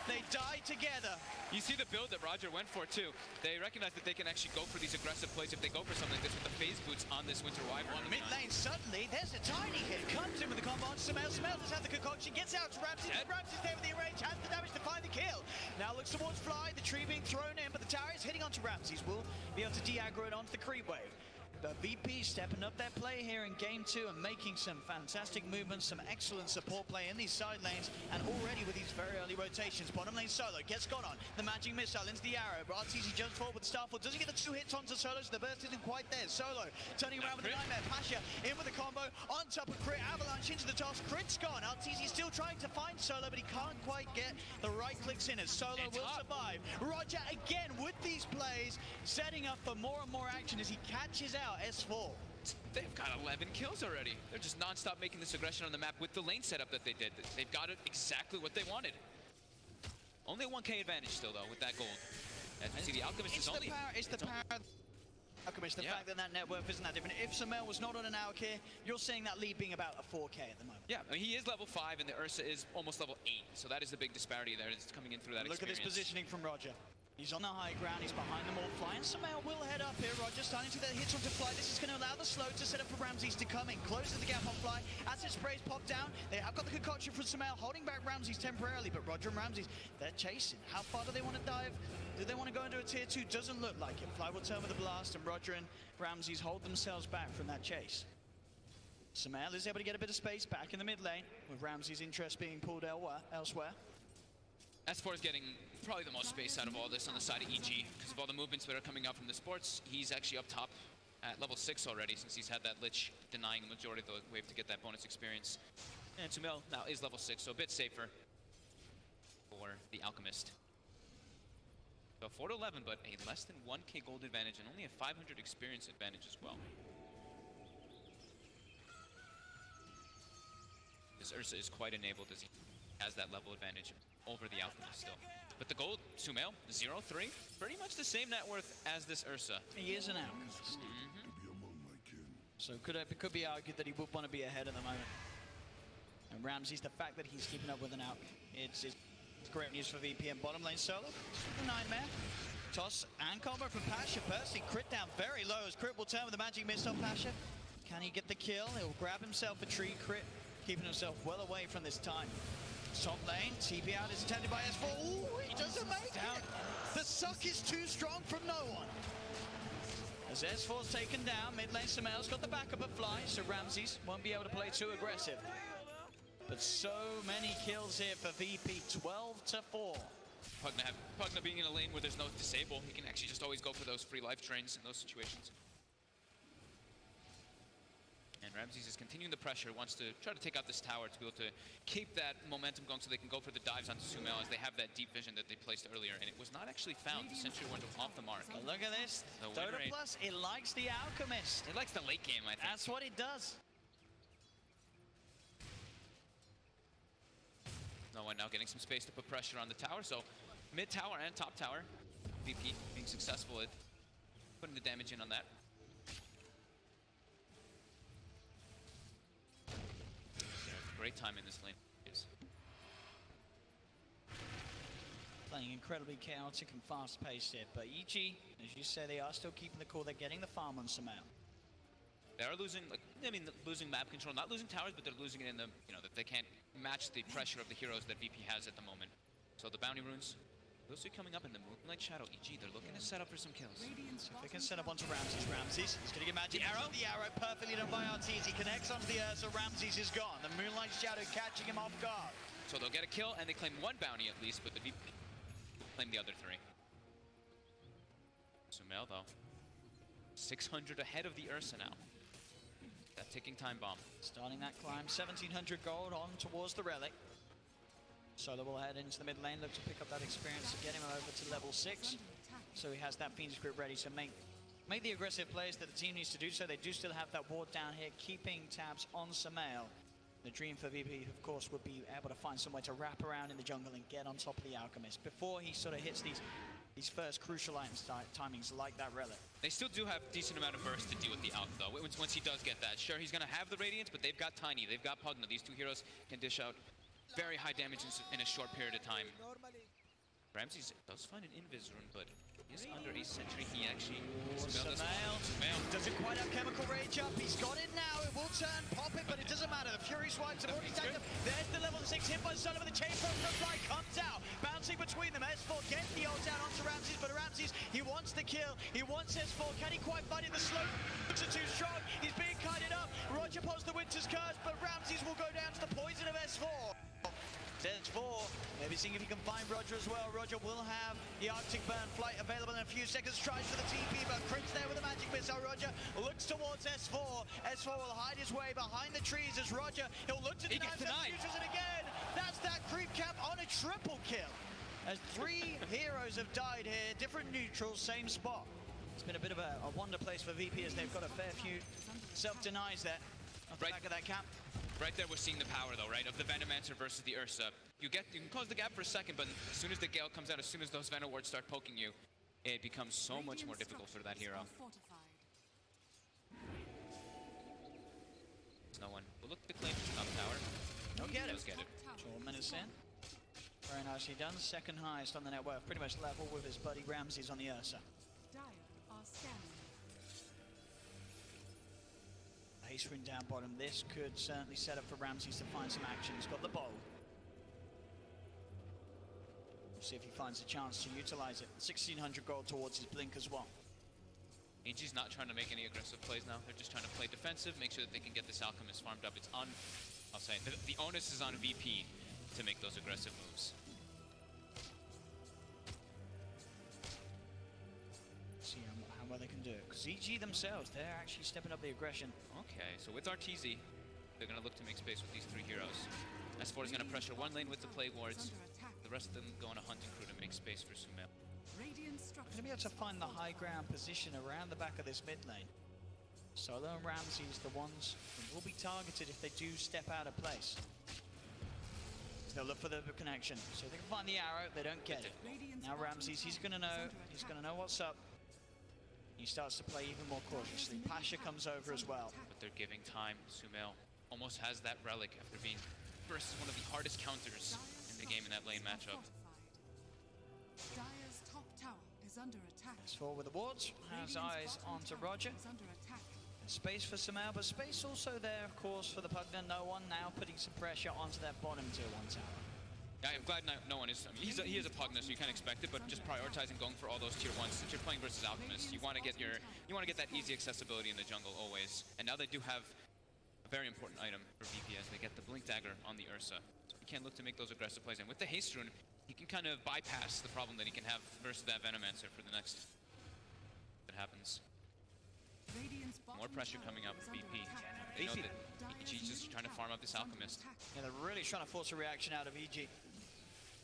Speaker 1: They die together.
Speaker 2: You see the build that Roger went for, too. They recognize that they can actually go for these aggressive plays if they go for something like this with the phase boots on this Winter Wyvern.
Speaker 1: Mid lane, suddenly, there's a Tiny hit. Comes in with the combo on Sumail. Sumail does have the concoction, gets out to Ramsey. Ramsey's there with the range, has the damage to find the kill. Now looks towards Fly, the tree being thrown in, but the tower is hitting onto Ramsey's. Will be able to de-aggro it onto the creep wave. But VP stepping up their play here in game 2 and making some fantastic movements, some excellent support play in these side lanes, and already with these very early rotations. Bottom lane Solo gets gone on. The magic missile into the arrow, but RTZ jumps forward with Starfall. Doesn't get the 2 hits onto Solo, so the burst isn't quite there. Solo turning around with the Nightmare. Pasha in with the combo, on top of Crit. Avalanche into the toss. Crit's gone. RTZ still trying to find Solo, but he can't quite get the right clicks in as Solo will survive. Roger again with these plays, setting up for more and more action as he catches out S4.
Speaker 2: They've got 11 kills already. They're just non-stop making this aggression on the map with the lane setup that they did. They've got it exactly what they wanted. Only a 1k advantage still, though, with that gold. As you see, the Alchemist is only...
Speaker 1: It's the power... Alchemist, the fact that net worth isn't that different. If Sumail was not on an hour here, you're seeing that lead being about a 4k at the moment.
Speaker 2: Yeah, I mean, he is level 5 and the Ursa is almost level 8. So that is a big disparity there. It's coming in through that
Speaker 1: Look
Speaker 2: experience.
Speaker 1: at this positioning from Roger. He's on the high ground, he's behind them all. Fly and Sumail will head up here. Roger starting to get hits onto Fly. This is going to allow the slow to set up for Ramses to come in. Closes the gap on Fly. As his sprays pop down, they have got the concoction from Sumail, holding back Ramses temporarily. But Roger and Ramses, they're chasing. How far do they want to dive? Do they want to go into a tier 2? Doesn't look like it. Fly will turn with a blast, and Roger and Ramses hold themselves back from that chase. Sumail is able to get a bit of space back in the mid lane, with Ramses' interest being pulled elsewhere.
Speaker 2: S4 is getting probably the most space out of all this on the side of EG because of all the movements that are coming out from the sports. He's actually up top at level 6 already since he's had that Lich denying the majority of the wave to get that bonus experience. And Sumail now is level 6, so a bit safer for the Alchemist. So 4 to 11, but a less than 1k gold advantage and only a 500 experience advantage as well. This Ursa is quite enabled as he has that level advantage over the Alchemist still. But the gold, Sumail, 0-3, pretty much the same net worth as this Ursa.
Speaker 1: He is an Alchemist. So it could be argued that he would want to be ahead at the moment. And Ramses, the fact that he's keeping up with an Alch, it's great news for VP and bottom lane solo. The Nightmare. Toss and combo from Pasha. Percy crit down very low as crit will turn with the magic mist on Pasha. Can he get the kill? He'll grab himself a tree crit, keeping himself well away from this time. Top lane, TP out is attended by S4. Ooh, he doesn't make it! The suck is too strong from no one. As S4's taken down, mid lane Sumail's got the backup of Fly, so Ramses won't be able to play too aggressive. But so many kills here for VP, 12-4.
Speaker 2: Pugna being in a lane where there's no disable, he can actually just always go for those free life drains in those situations. And Ramses is continuing the pressure, wants to try to take out this tower to be able to keep that momentum going so they can go for the dives onto Sumail as they have that deep vision that they placed earlier. And it was not actually found. The sentry went off the mark.
Speaker 1: But look at this. Dota Plus, it likes the Alchemist.
Speaker 2: It likes the late game, I think.
Speaker 1: That's what it does.
Speaker 2: No one now getting some space to put pressure on the tower. So mid tower and top tower, VP being successful at putting the damage in on that. Great time in this lane.
Speaker 1: Playing incredibly chaotic and fast-paced here, but EG, as you say, they are still keeping the core. They're getting the farm on Sumail.
Speaker 2: They are losing, losing map control, not losing towers, but they're losing it in the, that they can't match the pressure of the heroes that VP has at the moment. So the bounty runes, those are coming up in the Moonlight Shadow. EG, they're looking to set up for some kills.
Speaker 1: So if they can set up onto Ramses, he's going to get magic. The arrow perfectly done by Artees. He connects onto the Ursa, Ramses is gone. The Moonlight Shadow catching him off guard.
Speaker 2: So they'll get a kill, and they claim one bounty at least, but the VP claim the other three. Sumail, though, 600 ahead of the Ursa now. That ticking time bomb.
Speaker 1: Starting that climb, 1,700 gold on towards the relic. Solo will head into the mid lane, look to pick up that experience to get him over to level 6. So he has that Fiend's Grip ready to make the aggressive plays that the team needs to do so. They do still have that ward down here, keeping tabs on Sumail. The dream for VP, of course, would be able to find some way to wrap around in the jungle and get on top of the Alchemist before he sort of hits these first crucial timings like that relic.
Speaker 2: They still do have decent amount of burst to deal with the Alch, though, once he does get that. Sure, he's going to have the Radiance, but they've got Tiny, they've got Pugna. These two heroes can dish out very high damage in a short period of time. Ramses does find an Invis rune, but he's under a sentry. He actually...
Speaker 1: Sumail doesn't quite have Chemical Rage up. He's got it now. It will turn, pop it, but it doesn't matter. The Fury swipes have already taken him. There's the level 6 hit by Son of the chain from the fly comes out. Bouncing between them. S4 gets the ult down onto Ramses, but Ramses, he wants the kill. He wants S4. Can he quite fight in the slow? Looks too strong. He's being kited up. Roger pulls the Winter's Curse, but Ramses will go down to the poison of S4. S4, maybe seeing if he can find Roger as well. Roger will have the Arctic Burn flight available in a few seconds. Tries for the TP, but crits there with a magic missile. Roger looks towards S4. S4 will hide his way behind the trees as Roger, he'll look to deny fuses, and again, that's that creep cap on a triple kill. As 3 heroes have died here, different neutrals, same spot. It's been a bit of a wonder place for VP as they've got a fair few self-denies there off the back of that cap.
Speaker 2: Right there, we're seeing the power, though, right, of the Venomancer versus the Ursa. You can close the gap for a second, but as soon as the Gale comes out, as soon as those Venom wards start poking you, it becomes so much more difficult for that hero. There's no one. We'll look to claim the top tower.
Speaker 1: Don't get it.
Speaker 2: Does get it.
Speaker 1: 4 minutes in. Very nicely done. Second highest on the net worth, pretty much level with his buddy Ramses on the Ursa. Haste rune down bottom. This could certainly set up for Ramses to find some action. He's got the bow. We'll see if he finds a chance to utilize it. 1,600 gold towards his blink as well.
Speaker 2: EG's not trying to make any aggressive plays now. They're just trying to play defensive, make sure that they can get this Alchemist farmed up. It's on, I'll say, the onus is on VP to make those aggressive moves.
Speaker 1: See how well they can do it. Because EG themselves, they're actually stepping up the aggression.
Speaker 2: Okay, so with Arteezy, they're going to look to make space with these 3 heroes. S4 is going to pressure one lane with the Plague Wards. The rest of them go on a hunting crew to make space for Sumail.
Speaker 1: Going to be able to find the high ground position around the back of this mid lane. Solo and Ramses, the ones that will be targeted if they do step out of place. They'll look for the connection. So they can find the arrow, they don't get it. Now Ramses, he's gonna know what's up. He starts to play even more cautiously. Pasha comes over as well.
Speaker 2: But they're giving time. Sumail almost has that relic after being versus one of the hardest counters in the game in that lane matchup.
Speaker 3: Dire's top tower is under attack.
Speaker 1: S4 with the wards, has eyes onto Roger. Space for Sumail, but space also there, of course, for the Pugna. No one now putting some pressure onto that bottom tier 1 tower.
Speaker 2: Yeah, I'm glad no one is. I mean, he is a Pugna, so you can't expect it. But just prioritizing going for all those tier 1s. Since you're playing versus Alchemist, you want to get that easy accessibility in the jungle always. And now they do have a very important item for VP as they get the Blink Dagger on the Ursa. So you can't look to make those aggressive plays. And with the Haste Rune, he can kind of bypass the problem that he can have versus that Venomancer for the next that happens. More pressure coming up with VP. They know that EG's just trying to farm up this Alchemist.
Speaker 1: Yeah, they're really trying to force a reaction out of EG.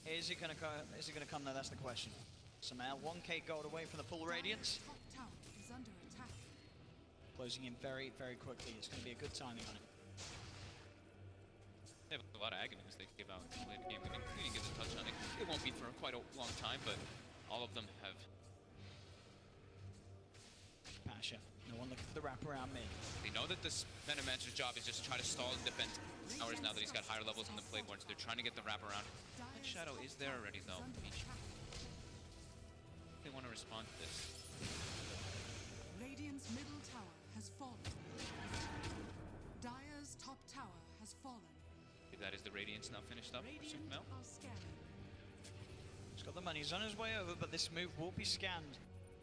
Speaker 1: Is it gonna come though? That's the question. Sumail 1k gold away from the full Radiance. Closing in very, very quickly. It's going to be a good timing on it.
Speaker 2: They have a lot of agonies they give out in the late game. We didn't get the touch on it. It won't be for quite a long time, but all of them have.
Speaker 1: Pasha. No one looking for the wraparound mid.
Speaker 2: They know that this Venomancer's job is just to try to stall and defend towers now that he's got higher levels in the playboard, so they're trying to get the wraparound. That Shadow is there already, though. They want to respond to this.
Speaker 3: Radiant's middle tower has fallen. Dire's top tower has fallen.
Speaker 2: That is the Radiance now finished up for Sumail.
Speaker 1: He's got the money. He's on his way over, but this move will be scanned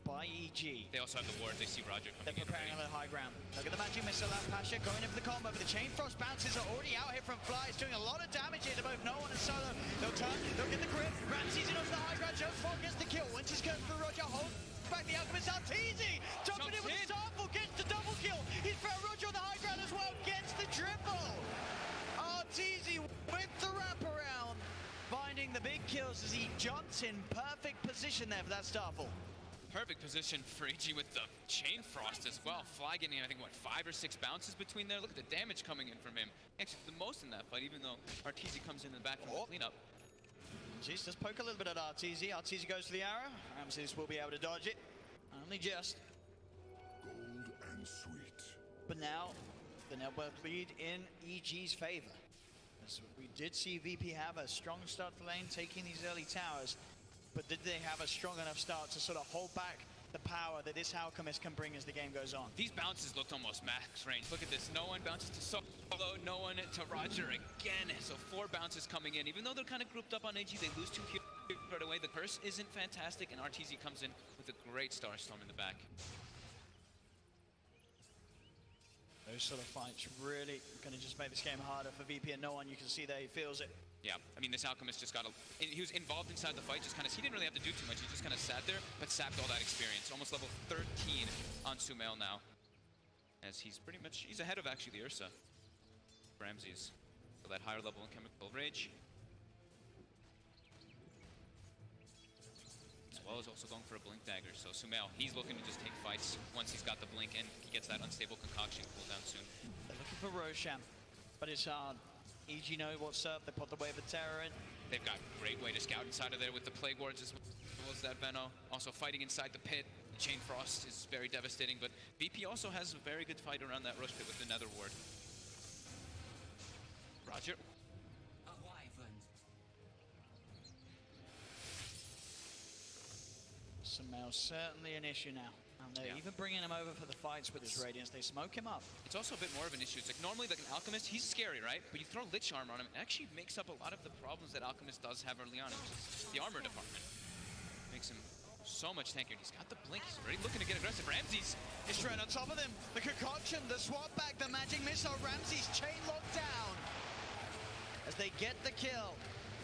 Speaker 1: by EG.
Speaker 2: They also have the ward. They see Roger coming in.
Speaker 1: They're preparing on the high ground. Look at the magic missile out Pasha going in for the combo, but the Chain Frost bounces are already out here from Fly. It's doing a lot of damage here to both No One and Solo. They'll turn, they'll get the grip. Ramses in onto the high ground. Jones Fog gets the kill. Once he's going through Roger, hold back the Alchemist out. Easy! Jumping in with the Starfall, gets the double kill. He's found Roger on the high ground as well. Gets the triple. Arteezy with the wraparound. Finding the big kills as he jumps in perfect position there for that Starfall.
Speaker 2: Perfect position for EG with the Chain Frost as well. Fly getting, I think, what, 5 or 6 bounces between there. Look at the damage coming in from him. Actually, the most in that fight, even though Arteezy comes in the back from the cleanup.
Speaker 1: Jeez, let's poke a little bit at Arteezy. Arteezy goes for the arrow. Ramses will be able to dodge it. Only just.
Speaker 10: Gold and sweet.
Speaker 1: But now, the network lead in EG's favor. As we did see VP have a strong start for lane, taking these early towers. But did they have a strong enough start to sort of hold back the power that this Alchemist can bring as the game goes on?
Speaker 2: These bounces looked almost max range. Look at this. No One bounces to Solo, No One to Roger again. So 4 bounces coming in. Even though they're kind of grouped up on AG, they lose 2 kills right away. The curse isn't fantastic, and Arteezy comes in with a great Starstorm in the back.
Speaker 1: Those sort of fights really going to just make this game harder for VP, and No One, you can see there, he feels it.
Speaker 2: Yeah, I mean, this Alchemist just got he was involved inside the fight, just kind of, he didn't really have to do too much, he just kind of sat there, but sapped all that experience. Almost level 13 on Sumail now. As he's pretty much, he's ahead of actually the Ursa. Ramses. So that higher level in Chemical Rage. As well as also going for a Blink Dagger. So Sumail, he's looking to just take fights once he's got the Blink and he gets that Unstable Concoction cooldown soon.
Speaker 1: They're looking for Roshan, but it's hard. EG know what's up, they put the Wave of Terror in.
Speaker 2: They've got a great way to scout inside of there with the Plague Wards as well as that Veno. Also fighting inside the pit. The Chain Frost is very devastating, but VP also has a very good fight around that Rush Pit with the Nether Ward. Roger.
Speaker 1: Sumail certainly an issue now. And they're even bringing him over for the fights with his Radiance. They smoke him up.
Speaker 2: It's also a bit more of an issue. It's like normally like an Alchemist, he's scary, right? But you throw Lich Armor on him, it actually makes up a lot of the problems that Alchemist does have early on. It's just the armor department. Makes him so much tankier. He's got the Blink, he's already looking to get aggressive. Ramses
Speaker 1: is straight on top of them. The concoction, the swap back, the magic missile. Ramses chain locked down. As they get the kill.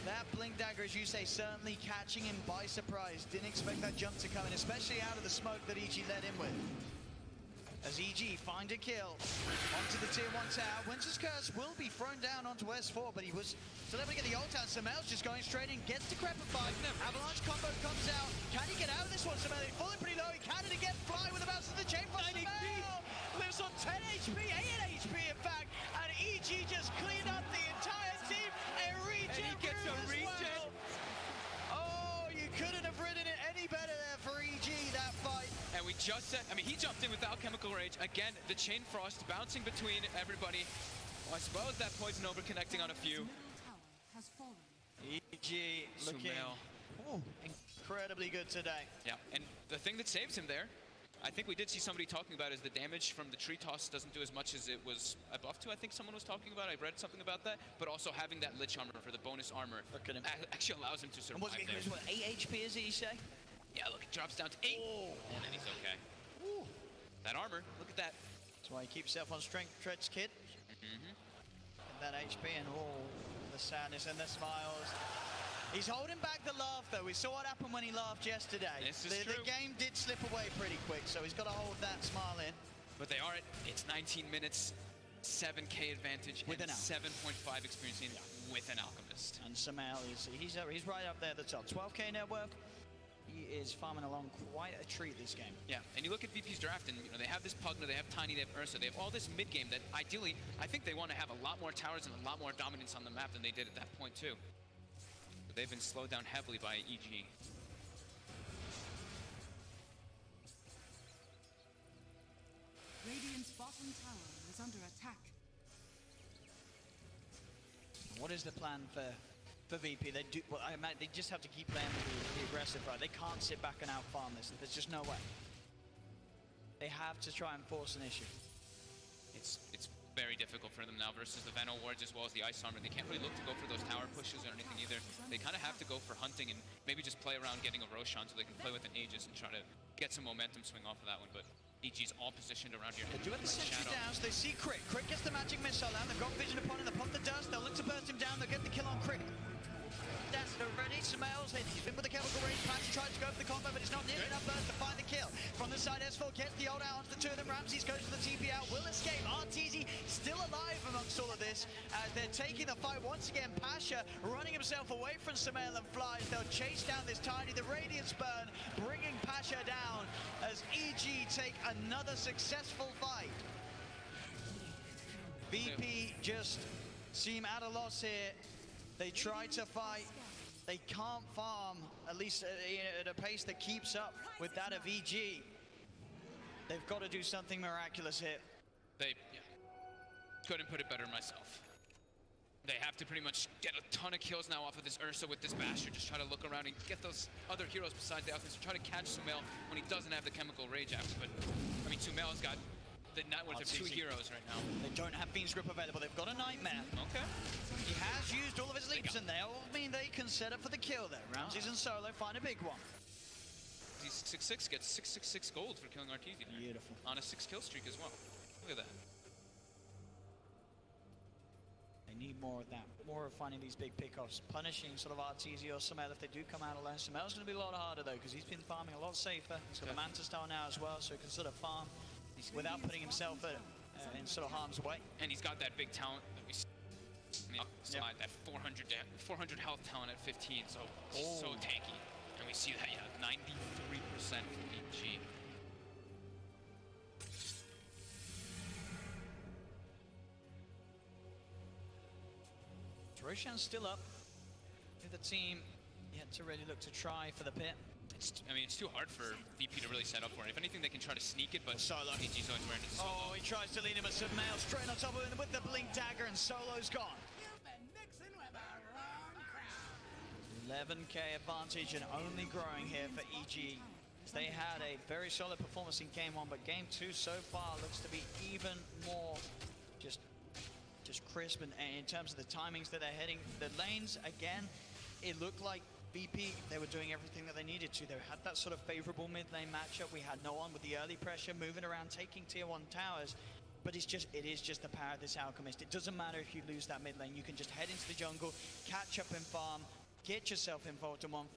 Speaker 1: That Blink Dagger, as you say, certainly catching him by surprise. Didn't expect that jump to come in, especially out of the smoke that EG led in with. As EG find a kill onto the tier 1 tower. Winter's Curse will be thrown down onto S4, but he was still able to get the ult out. Sumail's just going straight in, gets the Crepify. Avalanche combo comes out. Can he get out of this one? Sumail falling pretty low. He can it again. Fly with the bounce of the Chain Frost. Sumail lives on 10 HP, 8 HP in fact. And EG just cleaned up the entire team. And he gets better there for EG, that fight.
Speaker 2: And we just said, I mean, he jumped in without Chemical Rage. Again, the Chain Frost bouncing between everybody. Well, I suppose that Poison over connecting on a few.
Speaker 3: Has fallen.
Speaker 1: EG looking incredibly good today.
Speaker 2: Yeah, and the thing that saves him there, I think we did see somebody talking about, is the damage from the tree toss doesn't do as much as it was buffed to. I think someone was talking about. I read something about that. But also having that Lich armor for the bonus armor actually allows him to survive.
Speaker 1: And what's what, 8 HP is it, you say?
Speaker 2: Yeah, look, it drops down to 8. And then he's okay. That armor, look at that.
Speaker 1: That's why he keeps himself on strength, Treads Kid. That HP and the sadness and the smiles. He's holding back the laugh, though. We saw what happened when he laughed yesterday.
Speaker 2: This is true.
Speaker 1: The game did slip away pretty quick, so he's got to hold that smile in.
Speaker 2: But they are it's 19 minutes, 7k advantage,
Speaker 1: with
Speaker 2: and
Speaker 1: an
Speaker 2: 7.5 experience with an Alchemist.
Speaker 1: And Sumail, he's right up there at the top. 12k net worth. He is farming along quite a treat this game.
Speaker 2: Yeah, and you look at VP's draft, and they have this Pugna, they have Tiny, they have Ursa, they have all this mid game that ideally, I think they want to have a lot more towers and a lot more dominance on the map than they did at that point too. But they've been slowed down heavily by EG.
Speaker 3: Radiant's bottom tower is under attack.
Speaker 1: What is the plan for VP? They do. Well, I imagine they just have to keep playing the aggressive right. They can't sit back and out farm this. There's just no way. They have to try and force an issue.
Speaker 2: It's very difficult for them now versus the Venom wards as well as the Ice Armor. They can't really look to go for those tower pushes or anything either. They kind of have to go for hunting and maybe just play around getting a Roshan so they can play with an Aegis and try to get some momentum swing off of that one. But EG's all positioned around here.
Speaker 1: They do have the sentry down, so they see Crit. Crit gets the magic missile down. They've got vision upon him. They pop the dust. They'll look to burst him down. They'll get the kill on Crit. That's already. Sumail's hit. He's been with the chemical range. Patch tries to go for the combo, but it's not nearly enough burst to find the kill. From the side, S4 gets the ult out onto the two of them. Ramses goes for the TP out. Will escape. RTZ still alive amongst all of this as they're taking the fight once again. Pasha running himself away from Sumail and flies. They'll chase down this Tiny. The Radiance burn, bringing Pasha down as EG take another successful fight. VP just seem at a loss here. They try to fight. They can't farm, at least at a pace that keeps up with that of EG. They've got to do something miraculous here.
Speaker 2: They couldn't put it better myself. They have to pretty much get a ton of kills now off of this Ursa with this Basher. Just try to look around and get those other heroes besides the Alchemist. Try to catch Sumail when he doesn't have the Chemical Rage after. But, I mean, Sumail's got the net worth of 2 heroes right now.
Speaker 1: They don't have Fiend's Grip available. They've got a Nightmare.
Speaker 2: Okay.
Speaker 1: He has used all of his leaps, and they all mean they can set up for the kill there. Ramses and Solo find a big one.
Speaker 2: He's 6-6, gets 666 gold for killing Arteezy there.
Speaker 1: Beautiful.
Speaker 2: On a 6-kill streak as well. Look at that.
Speaker 1: They need more of that, more of finding these big pickoffs, punishing sort of Arteezy or Sumail if they do come out alone. Sumail's going to be a lot harder though, because he's been farming a lot safer. He's got a Manta Style now as well, so he can sort of farm without putting himself in sort of harm's way. And
Speaker 2: he's got that big talent that we see. That 400 health talent at 15, so so tanky. And we see that, 93% from EG.
Speaker 1: Roshan's still up with the team yet to really look to try for the pit.
Speaker 2: I mean, it's too hard for VP to really set up for it. If anything, they can try to sneak it, but
Speaker 1: Solo.
Speaker 2: EG's always wearing it.
Speaker 1: Oh, he tries to lead him a Sumail straight on top of him with the Blink Dagger, and Solo's gone. 11k advantage and only growing here for EG. They had a very solid performance in game 1, but game 2 so far looks to be even more just crisp, and in terms of the timings that they're hitting. The lanes, again, it looked like VP, they were doing everything that they needed to. They had that sort of favorable mid lane matchup. We had no one with the early pressure, moving around, taking tier 1 towers. But it is just the power of this Alchemist. It doesn't matter if you lose that mid lane. You can just head into the jungle, catch up and farm, get yourself involved in one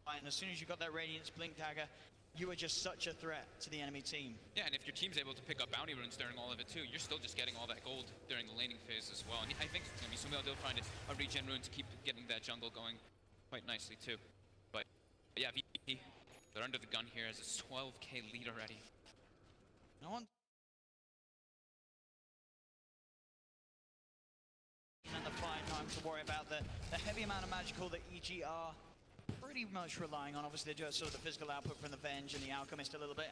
Speaker 1: fight, and as soon as you got that Radiance Blink Dagger, you are just such a threat to the enemy team.
Speaker 2: Yeah, and if your team's able to pick up bounty runes during all of it too, you're still just getting all that gold during the laning phase as well. And I think, Sumail will find a regen rune to keep getting that jungle going quite nicely too. But yeah, VP, they're under the gun here as a 12k lead already.
Speaker 1: No one. And the fight, no time to worry about the heavy amount of magical that EG are pretty much relying on, obviously, just sort of the physical output from the Venge and the Alchemist a little bit.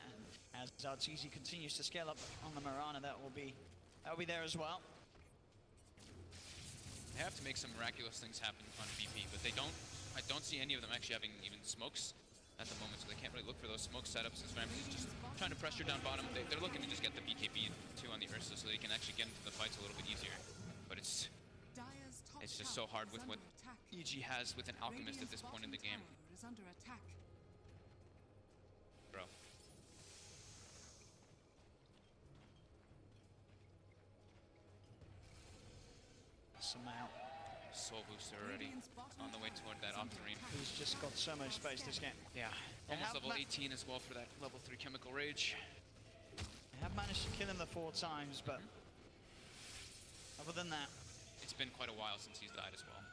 Speaker 1: And as Arteezy continues to scale up on the Mirana, that will be there as well.
Speaker 2: They have to make some miraculous things happen on VP, but they don't. I don't see any of them actually having even smokes at the moment, so they can't really look for those smoke setups. As Ramsey's just trying to pressure down bottom. They're looking to just get the BKB too on the Ursa, so they can actually get into the fights a little bit easier. But it's just so hard with what EG has with an Alchemist at this point in the game. Bro.
Speaker 1: Somehow.
Speaker 2: Soul booster already on the way toward that Octarine.
Speaker 1: He's just got so much space this game.
Speaker 2: Yeah, almost level 18 as well for that level 3 Chemical Rage.
Speaker 1: They have managed to kill him the 4 times, but other than that,
Speaker 2: it's been quite a while since he's died as well.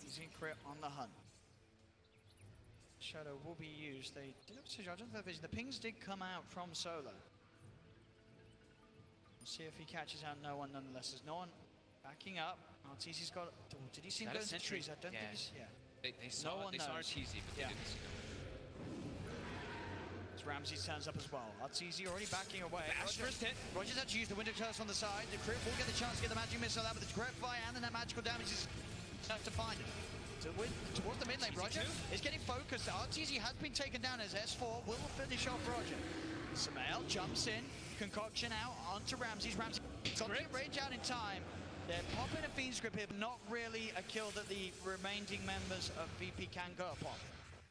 Speaker 1: He's in crit on the hunt. Shadow will be used. They did I don't know if the pings did come out from Solo. We'll see if he catches out no one nonetheless. There's no one backing up. Arteezy's got. Oh, did he see him go into the trees? I don't think he's. Yeah.
Speaker 2: They saw Arteezy, but they didn't see him.
Speaker 1: As Ramsey turns up as well. Arteezy already backing away.
Speaker 2: First hit.
Speaker 1: Roger's had to use the window curse on the side. The crit will get the chance to get the magic missile out, but the grab fire and then that magical damage is enough to find it. Towards the mid lane, Roger is getting focused. Arteezy has been taken down as S4 will finish off Roger. Samael jumps in, concoction out onto Ramsey. Ramsey got the rage out in time. They're popping a Fiend's Grip here, but not really a kill that the remaining members of VP can go upon.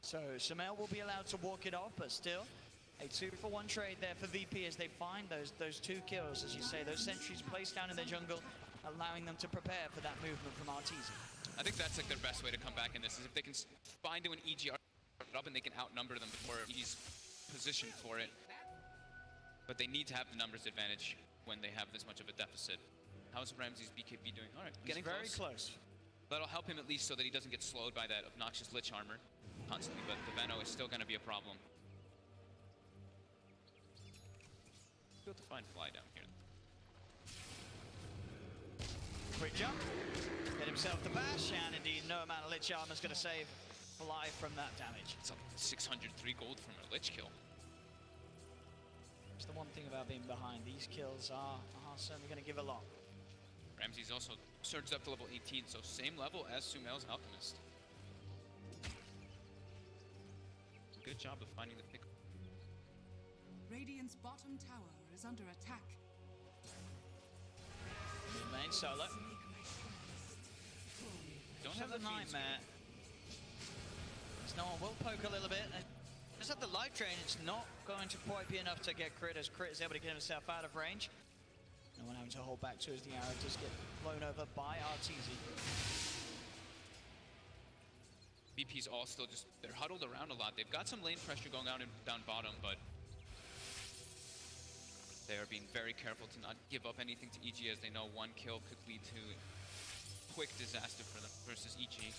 Speaker 1: So Samael will be allowed to walk it off, but still a 2-for-1 trade there for VP as they find those 2 kills, as you say, those sentries placed down in their jungle, allowing them to prepare for that movement from Arteezy.
Speaker 2: I think that's like their best way to come back in this, is if they can find an EG up and they can outnumber them before he's positioned for it. But they need to have the numbers advantage when they have this much of a deficit. How's Ramsey's BKB doing? All right, getting
Speaker 1: very close.
Speaker 2: That'll help him at least so that he doesn't get slowed by that obnoxious Lich armor constantly, but the Veno is still going to be a problem. Able to find Fly down here.
Speaker 1: Quick jump, get himself the bash, and indeed no amount of Lich armor is going to save Fly from that damage.
Speaker 2: It's up 603 gold from a Lich kill.
Speaker 1: It's the one thing about being behind. These kills are certainly going to give a lot.
Speaker 2: Ramsey's also surged up to level 18, so same level as Sumail's Alchemist. Good job of finding the pick.
Speaker 3: Radiant's bottom tower is under attack.
Speaker 1: Mid lane solo.
Speaker 2: Don't have
Speaker 1: the nightmare. No one will poke a little bit. Just at the life drain, it's not going to quite be enough to get Crit, as Crit is able to get himself out of range. No one having to hold back to as the arrow does get blown over by Arteezy.
Speaker 2: VP's all still just, they're huddled around a lot. They've got some lane pressure going on down bottom, but they are being very careful to not give up anything to EG, as they know one kill could lead to quick disaster for them versus EG.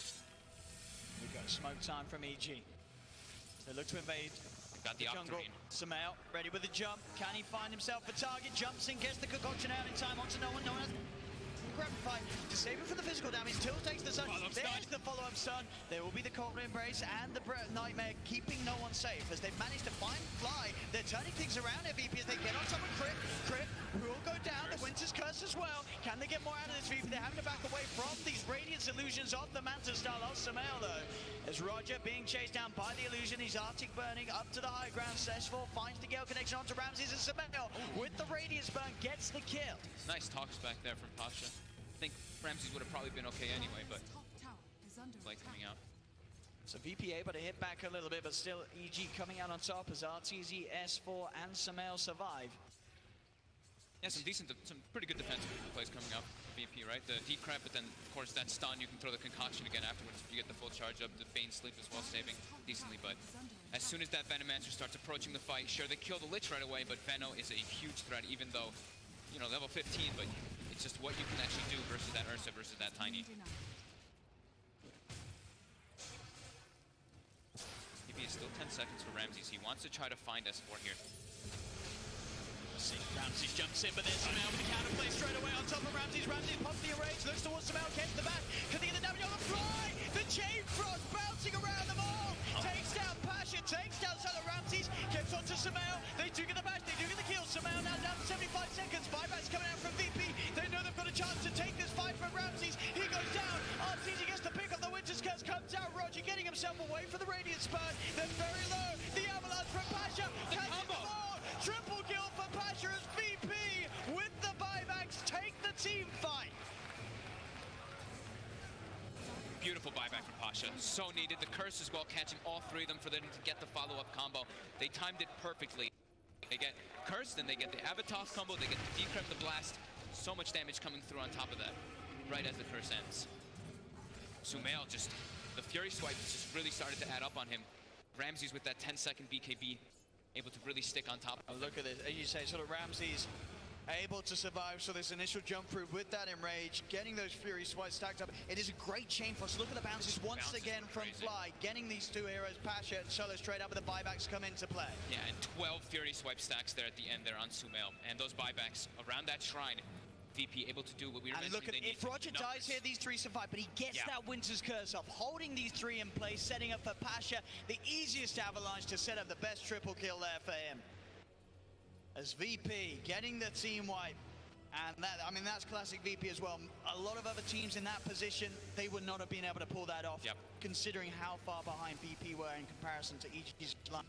Speaker 1: We've got smoke time from EG. They look to invade.
Speaker 2: Got the
Speaker 1: jungle.
Speaker 2: Octarine.
Speaker 1: Samael ready with the jump. Can he find himself a target? Jumps in, gets the concoction out in time onto no one. No one has grab and fight to save him from the physical damage. Till takes the stun. There's the follow-up stun. There will be the Cobra Embrace and the Nightmare, keeping no one safe as they've managed to find Fly. They're turning things around at VP as they get on top of Crit. Crit will go down. The Winter's Curse as well. Can they get more out of this VP? They're having to back away from these Radiance illusions of the Manta style of Samael though. As Roger being chased down by the illusion, he's Arctic burning up to the high ground. Sessful finds the Gale connection onto Ramses, and Samael with the Radiance burn gets the kill.
Speaker 2: Nice talks back there from Pasha. I think Ramses would have probably been okay anyway, but like coming out.
Speaker 1: So VP able to hit back a little bit, but still EG coming out on top as RTZ, S4 and Samael survive.
Speaker 2: Yeah, some pretty good defensive plays coming up VP, right? The decrep, but then of course that stun, you can throw the concoction again afterwards if you get the full charge up. The Bane sleep as well, saving decently, but as soon as that Venomancer starts approaching the fight, sure, they kill the Lich right away, but Veno is a huge threat, even though, you know, level 15, but it's just what you can actually do versus that Ursa versus that Tiny. VP is still 10 seconds for Ramses. He wants to try to find S4 here.
Speaker 1: Ramsey. Ramsey jumps in, but there's Samel with the counterplay straight away on top of Ramsey. Ramsey pops the enrage, looks towards Samel, gets the back. Can they get the damage on the fly? The chain frost bouncing around them all. Takes down Pasha, takes down Solo. Ramsey's gets onto Samel. They do get the bash, they do get the kill. Samel now down to 75 seconds. Buybacks coming out from VP. They know they've got a chance to take this fight from Ramsey's. He goes down. RTZ gets to pick up the Winter's Curse, comes out. Roger getting himself away from the Radiant Spurt. They're very low. The avalanche from Pasha. Catches them all. Triple kill for Pasha as VP with the buybacks take the team fight.
Speaker 2: Beautiful buyback from Pasha. So needed. The curse as well, catching all three of them for them to get the follow-up combo. They timed it perfectly. They get cursed, then they get the Avatos combo, they get the Decrypt, the blast. So much damage coming through on top of that, right as the curse ends. Sumail just, the Fury Swipe just really started to add up on him. Ramsey's with that 10-second BKB, able to really stick on top.
Speaker 1: Oh, look at this, as you say, sort of Ramsey's able to survive, so this initial jump through with that enrage, getting those Fury Swipes stacked up. It is a great chain for us. Look at the bounces once again from Fly, getting these two heroes, Pasha and Solo, straight up with the buybacks come into play.
Speaker 2: Yeah, and 12 Fury Swipe stacks there at the end there on Sumail. And those buybacks around that shrine, VP able to do what we were mentioning.
Speaker 1: And look at, if Roger dies here, these three survive, but he gets that Winter's Curse up, holding these three in place, setting up for Pasha, the easiest avalanche to set up the best triple kill there for him. As VP getting the team wipe, and that, I mean, that's classic VP as well. A lot of other teams in that position, they would not have been able to pull that off, considering how far behind VP were in comparison to each line.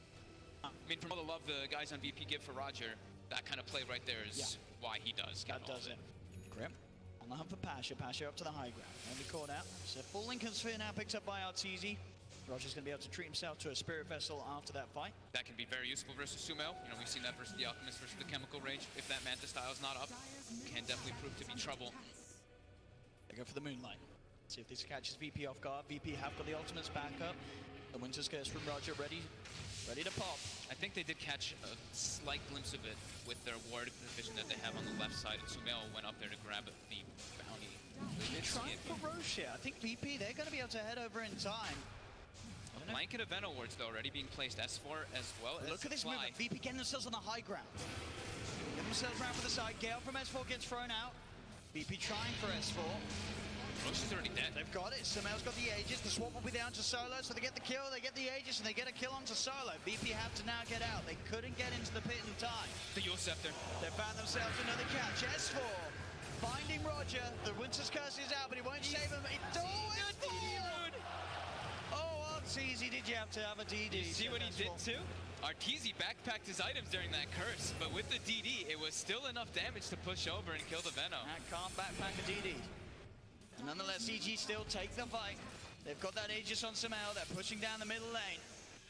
Speaker 2: I mean, from all the love the guys on VP give for Roger, that kind of play right there is why he does.
Speaker 1: That does it. Grim on the hunt for Pasha. Pasha up to the high ground. Only caught out. So full Lincoln Sphere now picked up by RTZ. Roger's going to be able to treat himself to a Spirit Vessel after that fight.
Speaker 2: That can be very useful versus Sumail. You know, we've seen that versus the Alchemist versus the Chemical Rage. If that Manta style is not up, can definitely prove to be trouble.
Speaker 1: They go for the Moonlight. See if this catches VP off guard. VP have got the ultimates back up. The Winter's Curse from Roger ready to pop.
Speaker 2: I think they did catch a slight glimpse of it with their ward vision that they have on the left side. And Sumail went up there to grab the bounty.
Speaker 1: They're trying for Roche here. I think VP, they're going to be able to head over in time.
Speaker 2: Blanket of Venom wards though already being placed. S4 as well as
Speaker 1: look at this
Speaker 2: Fly.
Speaker 1: movement. VP getting themselves on the high ground. Getting themselves around for the side. Gale from S4 gets thrown out. VP trying for S4.
Speaker 2: Roche is already dead.
Speaker 1: They've got it. Sumail's got the Aegis. The swap will be down to Solo, so they get the kill, they get the Aegis, and they get a kill onto Solo. VP have to now get out. They couldn't get into the pit in time.
Speaker 2: The Yule Scepter.
Speaker 1: They found themselves another catch. S4 finding Roger. The Winter's Curse is out, but he won't save him. RTZ, did you have to have a DD?
Speaker 2: You see what he did too? RTZ backpacked his items during that curse, but with the DD, it was still enough damage to push over and kill the Venom.
Speaker 1: Can't backpack a DD. And nonetheless, CG still take the fight. They've got that Aegis on Sumail. They're pushing down the middle lane.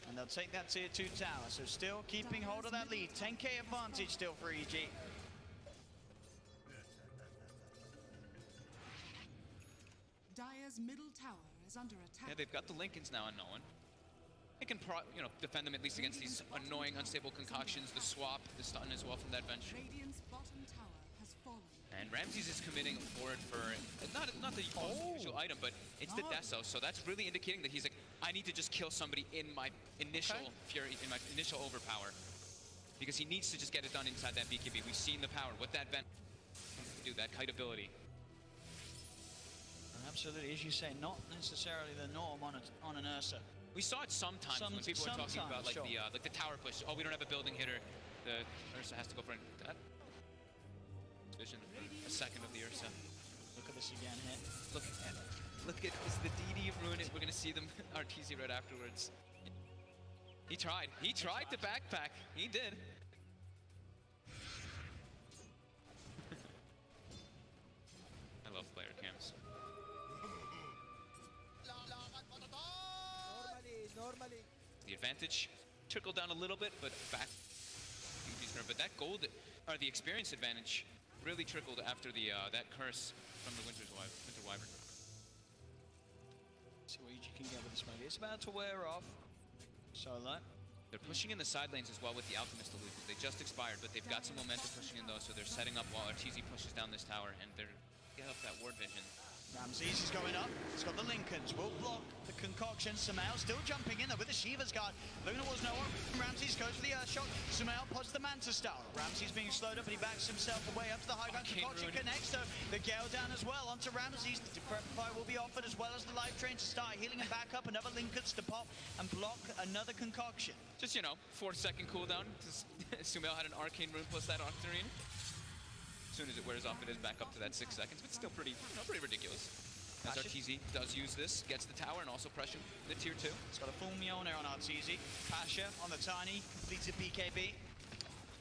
Speaker 1: And they'll take that tier 2 tower. So still keeping hold of that lead. 10k advantage still for EG.
Speaker 3: Dire's middle tower is under attack.
Speaker 2: Yeah, they've got the Lincolns now on no one. They can, defend them at least against these annoying, unstable concoctions. The swap, the stun as well from that bench.
Speaker 3: Radiant's bottom tower has fallen.
Speaker 2: And Ramses is committing forward for not the usual item, but it's the Deso. So that's really indicating that he's like, I need to just kill somebody in my initial fury, in my initial overpower, because he needs to just get it done inside that BKB. We've seen the power with that vent do that kite ability.
Speaker 1: Absolutely, as you say, not necessarily the norm on an Ursa.
Speaker 2: We saw it sometimes when people were talking about like the tower push. Oh, we don't have a building hitter. The Ursa has to go for that. Vision, a second of the Ursa.
Speaker 1: Look at this again here.
Speaker 2: Look at this. The DD ruin it. We're gonna see them RTZ right afterwards. He tried to backpack. He did. I love player cams. The advantage trickled down a little bit, but back. But that gold, or the experience advantage, really trickled after the that curse from the Winter Wyvern.
Speaker 1: See what you can get with this movie. It's about to wear off. Solo.
Speaker 2: They're pushing in the side lanes as well with the Alchemist illusions. They just expired, but they've got some momentum pushing in those, so they're setting up while RTZ pushes down this tower, and they're get up that ward vision.
Speaker 1: Ramses is going up. He's got the Lincolns. Will block the concoction. Sumail still jumping in there with the Shiva's guard. Looking towards no one. Ramses goes for the Asrock. Sumail pods the Manta style. Ramses being slowed up, but he backs himself away up to the high ground. Concoction connects to the Gale down as well. Onto Ramses. The Decrepify will be offered as well as the Life Drain to start healing him back up. Another Lincolns to pop and block another concoction.
Speaker 2: Just, you know, 4-second cooldown. Sumail had an Arcane Rune plus that Octarine. As soon as it wears off, it is back up to that 6 seconds, but still pretty ridiculous. As RTZ does use this, gets the tower and also pressure the tier 2.
Speaker 1: It's got a full Mjolnir on RTZ. Pasha on the Tiny, completes a BKB.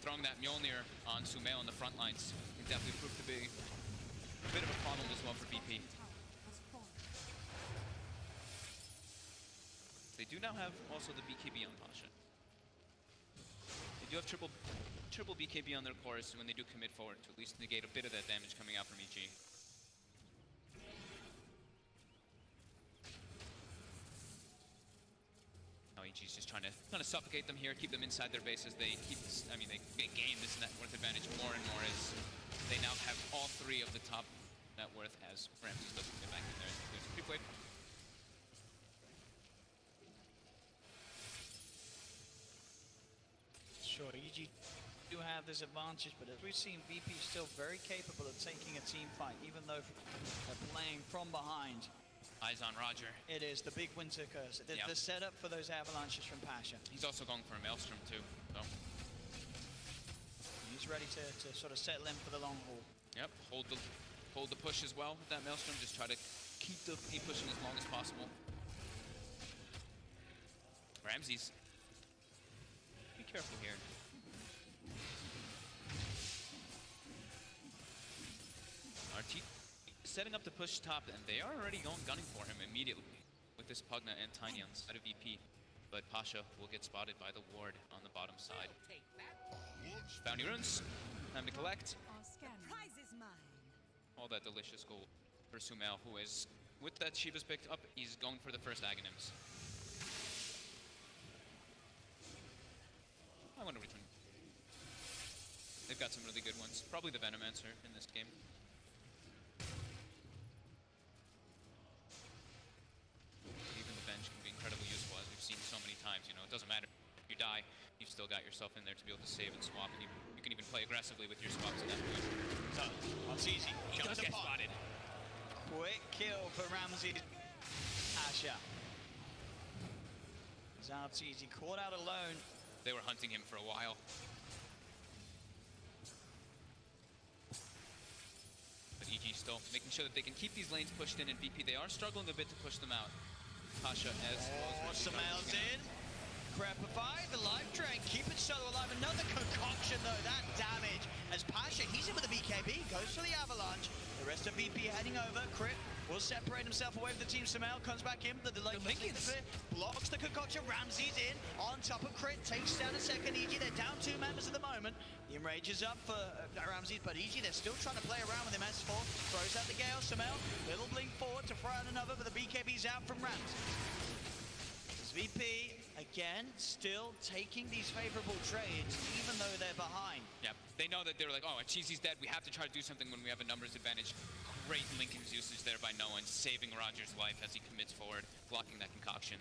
Speaker 2: Throwing that Mjolnir on Sumail on the front lines can definitely prove to be a bit of a problem as well for VP. They do now have also the BKB on Pasha. They do have triple BKB on their chorus when they do commit forward to at least negate a bit of that damage coming out from EG. Now EG's just trying to suffocate them here, keep them inside their bases. They keep this, I mean, they gain this net worth advantage more and more as they now have all 3 of the top net worth as Ramses looking to get back in there. There's a creep wave.
Speaker 1: Sure, EG do have this advantage, but as we've seen, VP is still very capable of taking a team fight, even though they're playing from behind.
Speaker 2: Eyes on Roger.
Speaker 1: It is the big winter curse. The setup for those avalanches from Pasha.
Speaker 2: He's also going for a Maelstrom too, so.
Speaker 1: He's ready to sort of settle in for the long haul.
Speaker 2: Yep, hold the push as well with that Maelstrom. Just try to keep the pushing as long as possible. Ramses. Be careful here. RT setting up the push top, and they are already gunning for him immediately with this Pugna and Tiny on the side of VP. But Pasha will get spotted by the ward on the bottom side. Bounty runes, time to collect. All that delicious gold for Sumail, who is, with that Shiva's picked up, he's going for the first Aghanims. I wonder which one. They've got some really good ones. Probably the Venomancer in this game. Even the bench can be incredibly useful, as we've seen so many times. You know, it doesn't matter if you die, you've still got yourself in there to be able to save and swap, and you can even play aggressively with your swaps in that point.
Speaker 1: So, that's easy.
Speaker 2: He does get spotted.
Speaker 1: Quick kill for Ramses. Asha. Zartz caught out alone.
Speaker 2: They were hunting him for a while. But EG still making sure that they can keep these lanes pushed in, and VP, they are struggling a bit to push them out. Pasha as well as
Speaker 1: Sumail's in. Crepify, the life drain, keep it solo alive. Another concoction though, that damage. As Pasha, he's in with the BKB, goes for the avalanche. The rest of VP heading over. Crit will separate himself away from the team. Sumail comes back in, the delay blocks the concoction. Ramses in, on top of Crit, takes down a second EG. They're down 2 members at the moment. The enrage is up for Ramses, but EG, they're still trying to play around with him. S4 throws out the Gale. Sumail, little blink forward to throw out another, but the BKB's out from Ramses. VP, again, still taking these favorable trades, even though they're behind.
Speaker 2: Yeah, they know that they're like, oh, Cheesy's dead. We have to try to do something when we have a numbers advantage. Great Lincoln's usage there by no one, saving Roger's life as he commits forward, blocking that concoction.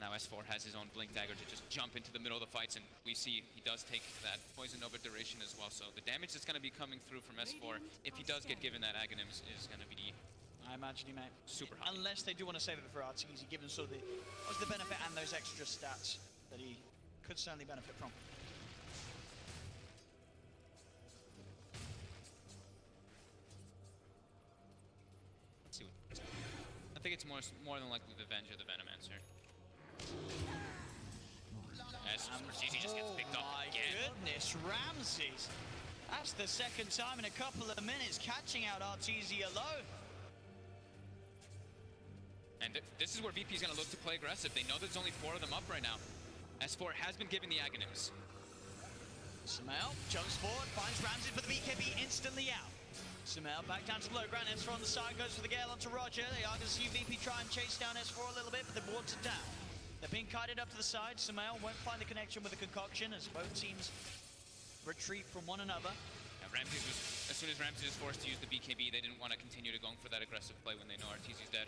Speaker 2: Now S4 has his own Blink Dagger to just jump into the middle of the fights, and we see he does take that Poison Nova duration as well. So the damage that's going to be coming through from S4, if he does get given that Aghanims, is going to be...
Speaker 1: I imagine he may.
Speaker 2: Super high.
Speaker 1: Unless they do want to save it for RTZ, given sort of what's the benefit and those extra stats that he could certainly benefit from.
Speaker 2: Let's see what. I think it's more than likely the Venge or the Venomancer. As RTZ just gets picked up again.
Speaker 1: My goodness, Ramses. That's the second time in a couple of minutes catching out RTZ alone.
Speaker 2: And this is where VP is going to look to play aggressive. They know there's only 4 of them up right now. S4 has been given the Aghanims.
Speaker 1: Sumail jumps forward, finds Ramses, but the BKB instantly out. Sumail back down to low ground. S4 on the side goes for the Gale onto Roger. They are going to see VP try and chase down S4 a little bit, but the boards are down. They're being kited up to the side. Sumail won't find the connection with the concoction as both teams retreat from one another.
Speaker 2: Ramses was As soon as Ramsey is forced to use the BKB, they didn't want to continue to going for that aggressive play when they know RTZ's dead.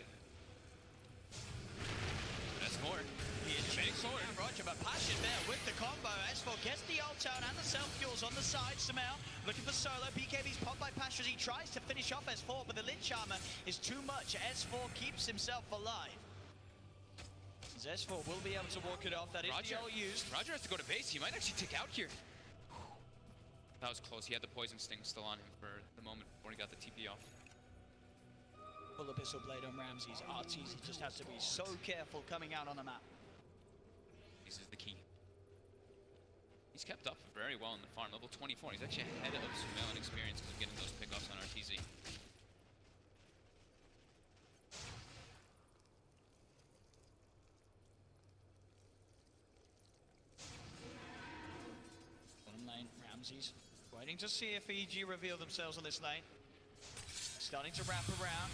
Speaker 2: S4.
Speaker 1: He is chasing down Roger, but Pasha's there with the combo. S4 gets the ult out and the self-fuels on the side. Samel looking for solo. BKB's popped by Pasha as he tries to finish off S4, but the Lich Armor is too much. S4 keeps himself alive. As S4 will be able to walk it off. That is the ult used.
Speaker 2: Roger has to go to base. He might actually take out here. That was close. He had the poison sting still on him for the moment before he got the TP off.
Speaker 1: Full Abyssal Blade on Ramses. RTZ just has to be so careful coming out on the map.
Speaker 2: This is the key. He's kept up very well in the farm. Level 24. He's actually ahead of Sumail in experience because of getting those pickoffs on RTZ.
Speaker 1: Bottom lane, Ramses waiting to see if EG reveal themselves on this lane. Starting to wrap around.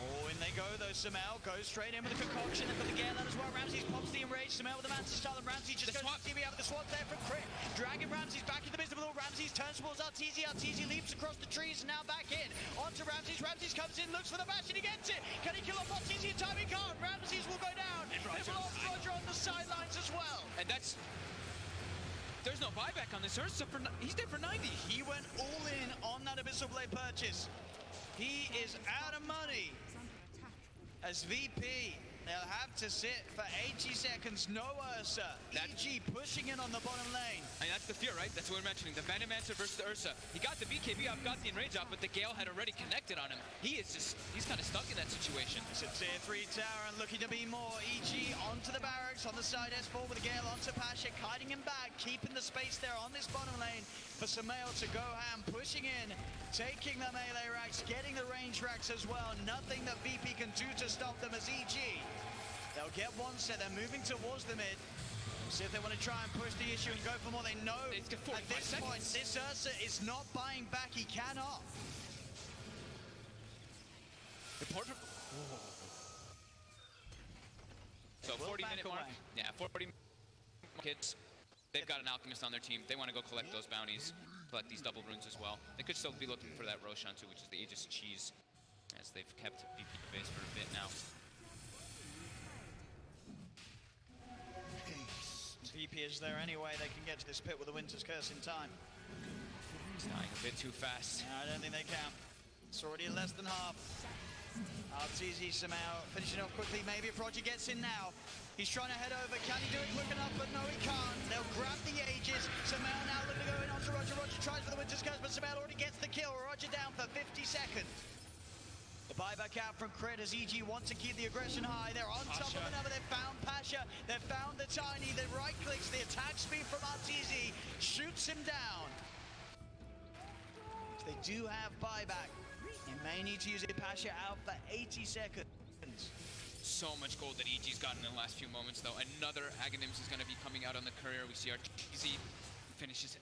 Speaker 1: Oh, in they go though. Samel goes straight in with the concoction. They've got the Gale out as well. Ramses pops the enrage. Samel with the Mantis style, and Ramses just goes to TV out with the swap there from Crit. Dragging Ramses back into the business with all. Ramses turns towards RTZ. RTZ leaps across the trees and now back in. Onto Ramses. Ramses comes in, looks for the bash, and he gets it. Can he kill off RTZ in time? He can't. Ramses will go down. They've lost Roger on the sidelines as well.
Speaker 2: And that's... There's no buyback on this Ursa. He's dead for 90.
Speaker 1: He went all in on that Abyssal Blade purchase. He is out of money. As VP, they'll have to sit for 80 seconds. No Ursa. EG pushing in on the bottom lane.
Speaker 2: I mean, that's the fear, right? That's what we're mentioning. The Venomancer versus the Ursa. He got the BKB off, got the enrage off, but the Gale had already connected on him. He's kind of stuck in that situation.
Speaker 1: It's a tier 3 tower and looking to be more. EG onto the barracks on the side. S4 with the Gale onto Pasha, kiting him back, keeping the space there on this bottom lane for Sumail to go ham, pushing in, taking the melee racks, getting the range racks as well. Nothing that VP can do to stop them as EG. They'll get one set, they're moving towards the mid. See if they want to try and push the issue and go for more. They know at this point, this Ursa is not buying back, he cannot.
Speaker 2: So 40-minute mark. Yeah, 40 kids. They've got an Alchemist on their team. They want to go collect those bounties, collect these double runes as well. They could still be looking for that Roshan too, which is the Aegis cheese, as they've kept VP base for a bit now.
Speaker 1: VP is there anyway. They can get to this pit with the Winter's Curse in time.
Speaker 2: It's dying a bit too fast.
Speaker 1: No, I don't think they can. It's already less than half. RTZ somehow finishing off quickly. Maybe if Roger gets in now. He's trying to head over. Can he do it quick enough? But no, he can't. They'll grab the Aegis. Samel now looking to go in onto Roger. Roger tries for the Winter's Curse, but Samel already gets the kill. Roger down for 50 seconds. The buyback out from Crit as EG wants to keep the aggression high. They're on top of another. They've found Pasha. They've found the Tiny. The right clicks. The attack speed from RTZ shoots him down. So they do have buyback. You may need to use it. Pasha out for 80 seconds.
Speaker 2: So much gold that EG's gotten in the last few moments, though. Another Aghanims is going to be coming out on the Courier. We see RTZ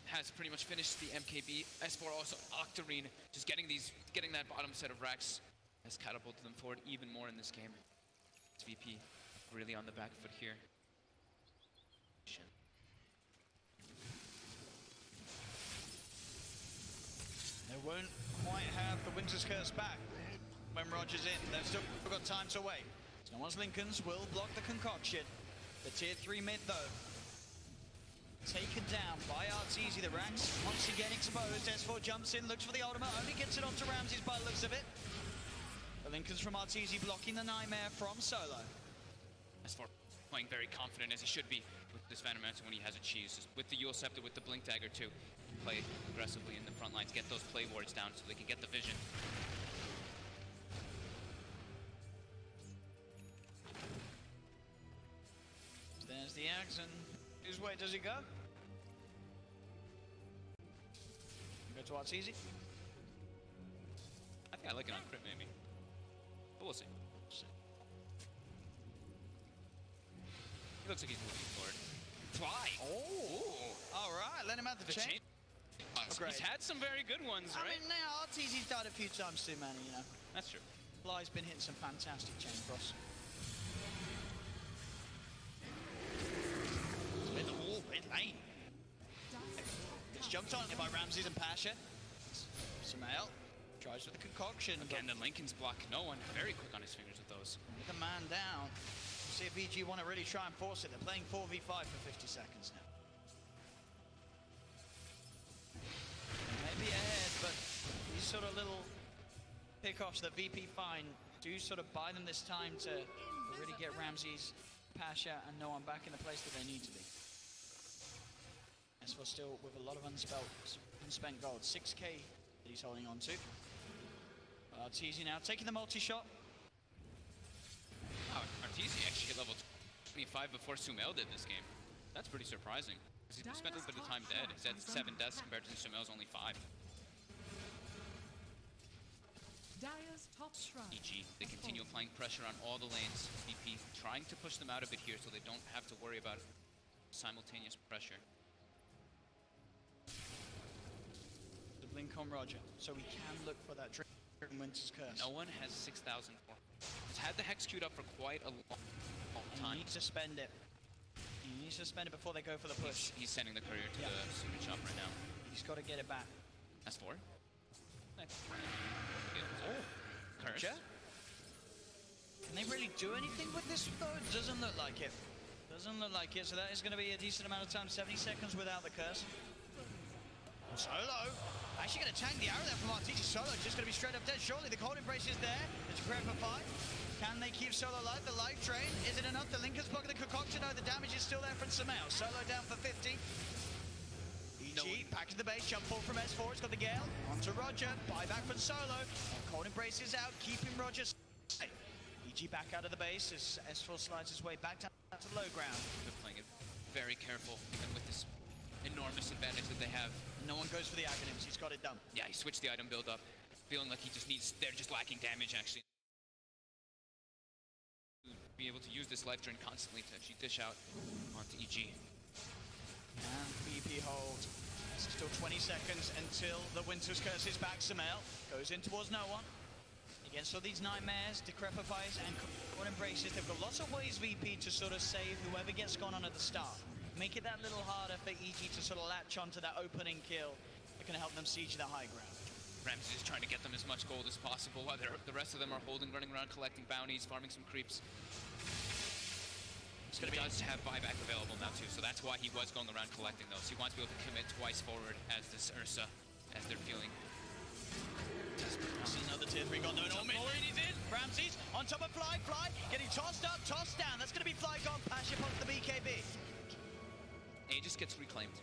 Speaker 2: has pretty much finished the MKB. S4 also Octarine, just getting that bottom set of racks has catapulted them forward even more in this game. It's VP really on the back foot here.
Speaker 1: They won't quite have the Winter's Curse back when Roger's in. They've still got time to wait. No one's Lincolns will block the concoction. The tier 3 mid though. Taken down by RTZ. The ranks once again exposed. S4 jumps in, looks for the ultimate, only gets it onto Ramses by the looks of it. The Lincolns from RTZ blocking the Nightmare from Solo.
Speaker 2: S4 playing very confident as he should be with this Venomancer when he has a cheese. Just with the Yule Scepter, with the Blink Dagger too. Play aggressively in the front lines, get those play wards down so they can get the vision.
Speaker 1: There's the axe, and whose way does he go? Go to RTZ?
Speaker 2: I think I like it on crit maybe. But we'll see. He looks like he's moving forward. Fly!
Speaker 1: Oh! Alright, let him have the chain.
Speaker 2: He's had some very good ones, right?
Speaker 1: I mean, now RTZ's died a few times too many, you know.
Speaker 2: That's true.
Speaker 1: Fly's been hitting some fantastic chain cross. Mid lane. Gets jumped on by Ramses and Pasha. Sumail tries with the concoction.
Speaker 2: Again, the Lincoln's block no one. Very quick on his fingers with those.
Speaker 1: The man down. See if EG want to really try and force it. They're playing 4v5 for 50 seconds now. Maybe ahead, but these sort of little pickoffs that VP find do sort of buy them this time to really get Ramses, Pasha, and no one back in the place that they need to be. As for still with a lot of unspent gold. 6k that he's holding on to. Arteezy now taking the multi-shot.
Speaker 2: Wow, Arteezy actually hit level 25 before Sumail did this game. That's pretty surprising. He spent a little bit of time dead. He's at 7 deaths compared to Sumail's only 5.
Speaker 3: Dire's top shrine.
Speaker 2: EG, they continue applying pressure on all the lanes. VP trying to push them out a bit here so they don't have to worry about simultaneous pressure.
Speaker 1: The blink on Roger, so we can look for that Driven Winter's Curse.
Speaker 2: No one has 6,000 for. He's had the Hex queued up for quite a long time.
Speaker 1: He needs to spend it. He needs to spend it before they go for the push.
Speaker 2: He's sending the courier to the super shop right now.
Speaker 1: He's got to get it back.
Speaker 2: That's 4. Nice.
Speaker 1: Oh,
Speaker 2: Curse.
Speaker 1: Can they really do anything with this though? It doesn't look like it. Doesn't look like it, so that is going to be a decent amount of time, 70 seconds without the curse. Solo, actually going to tank the arrow there from Arteezy. Solo just going to be straight up dead. Surely the cold embrace is there. It's great for 5. Can they keep Solo alive? The life drain, is it enough? The Lincoln's blocking the concoction. No, the damage is still there from Sumail. Solo down for 50. EG back to the base, jump ball from S4, it's got the Gale, onto Roger, buyback from Solo, cold embrace is out, keeping Roger safe. EG back out of the base as S4 slides his way back down to low ground.
Speaker 2: They're playing it very careful, even with this enormous advantage that they have.
Speaker 1: No one goes for the Aghanims, he's got it done.
Speaker 2: Yeah, he switched the item build up, feeling like he just needs, they're just lacking damage actually. Be able to use this life drain constantly to actually dish out onto EG.
Speaker 1: And VP hold. Still 20 seconds until the Winter's Curse is back. Sumail goes in towards no one. Against all these Nightmares, Decrepifies, and Cold Embraces, they've got lots of ways, VP, to sort of save whoever gets gone on at the start. Make it that little harder for EG to sort of latch onto that opening kill that can help them siege the high ground.
Speaker 2: Ramses is trying to get them as much gold as possible while the rest of them are holding, running around, collecting bounties, farming some creeps. He does have buyback available now too, so that's why he was going around collecting those. He wants to be able to commit twice forward as this Ursa, as they're feeling.
Speaker 1: See another tier 3 gone, no mid-range, he's in. Ramses on top of Fly, getting tossed up, tossed down. That's going to be Fly gone, Pasha onto the BKB.
Speaker 2: Aegis gets reclaimed.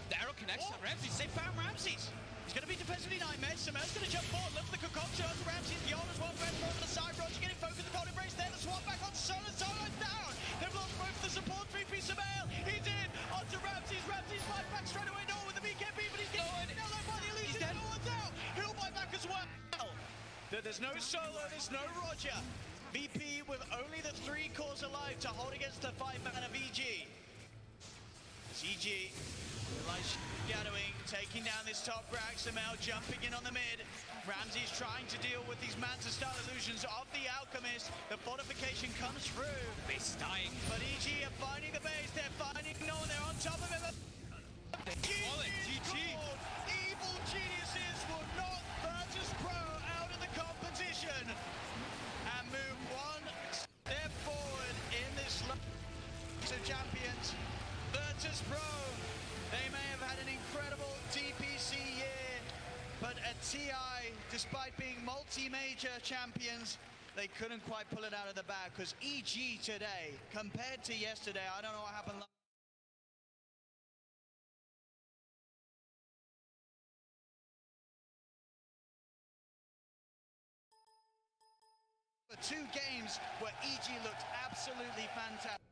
Speaker 2: The arrow connects on Ramses.
Speaker 1: They found Ramses. He's going to be defensively Nightmare. Sumail's going to jump forward, look for the concoction onto Ramses. The Yona's one friend over the side. Roger getting focused, the cold embrace there. The swap back on Solo. Solo's down. They've lost both the support. 3P Sumail. He's in onto Ramses. Ramses fight back straight away. No with the BKB, but he's getting nailed by the illusion. No one's out. He'll buy back as well. There's no Solo. There's no Roger. VP with only the 3 cores alive to hold against the 5-man of EG. It's EG. Shadowing, taking down this top rack. Sumail jumping in on the mid. Ramses trying to deal with these Manta-style illusions of the Alchemist. The fortification comes through.
Speaker 2: The base is dying.
Speaker 1: But EG are finding the base. They're finding no one. They're on top of it. GG. Evil geniuses will knock Virtus.pro out of the competition and move one step forward in this League of Champions. Virtus.pro. They may have had an incredible DPC year, but at TI, despite being multi-major champions, they couldn't quite pull it out of the bag because EG today, compared to yesterday, I don't know what happened. The 2 games where EG looked absolutely fantastic.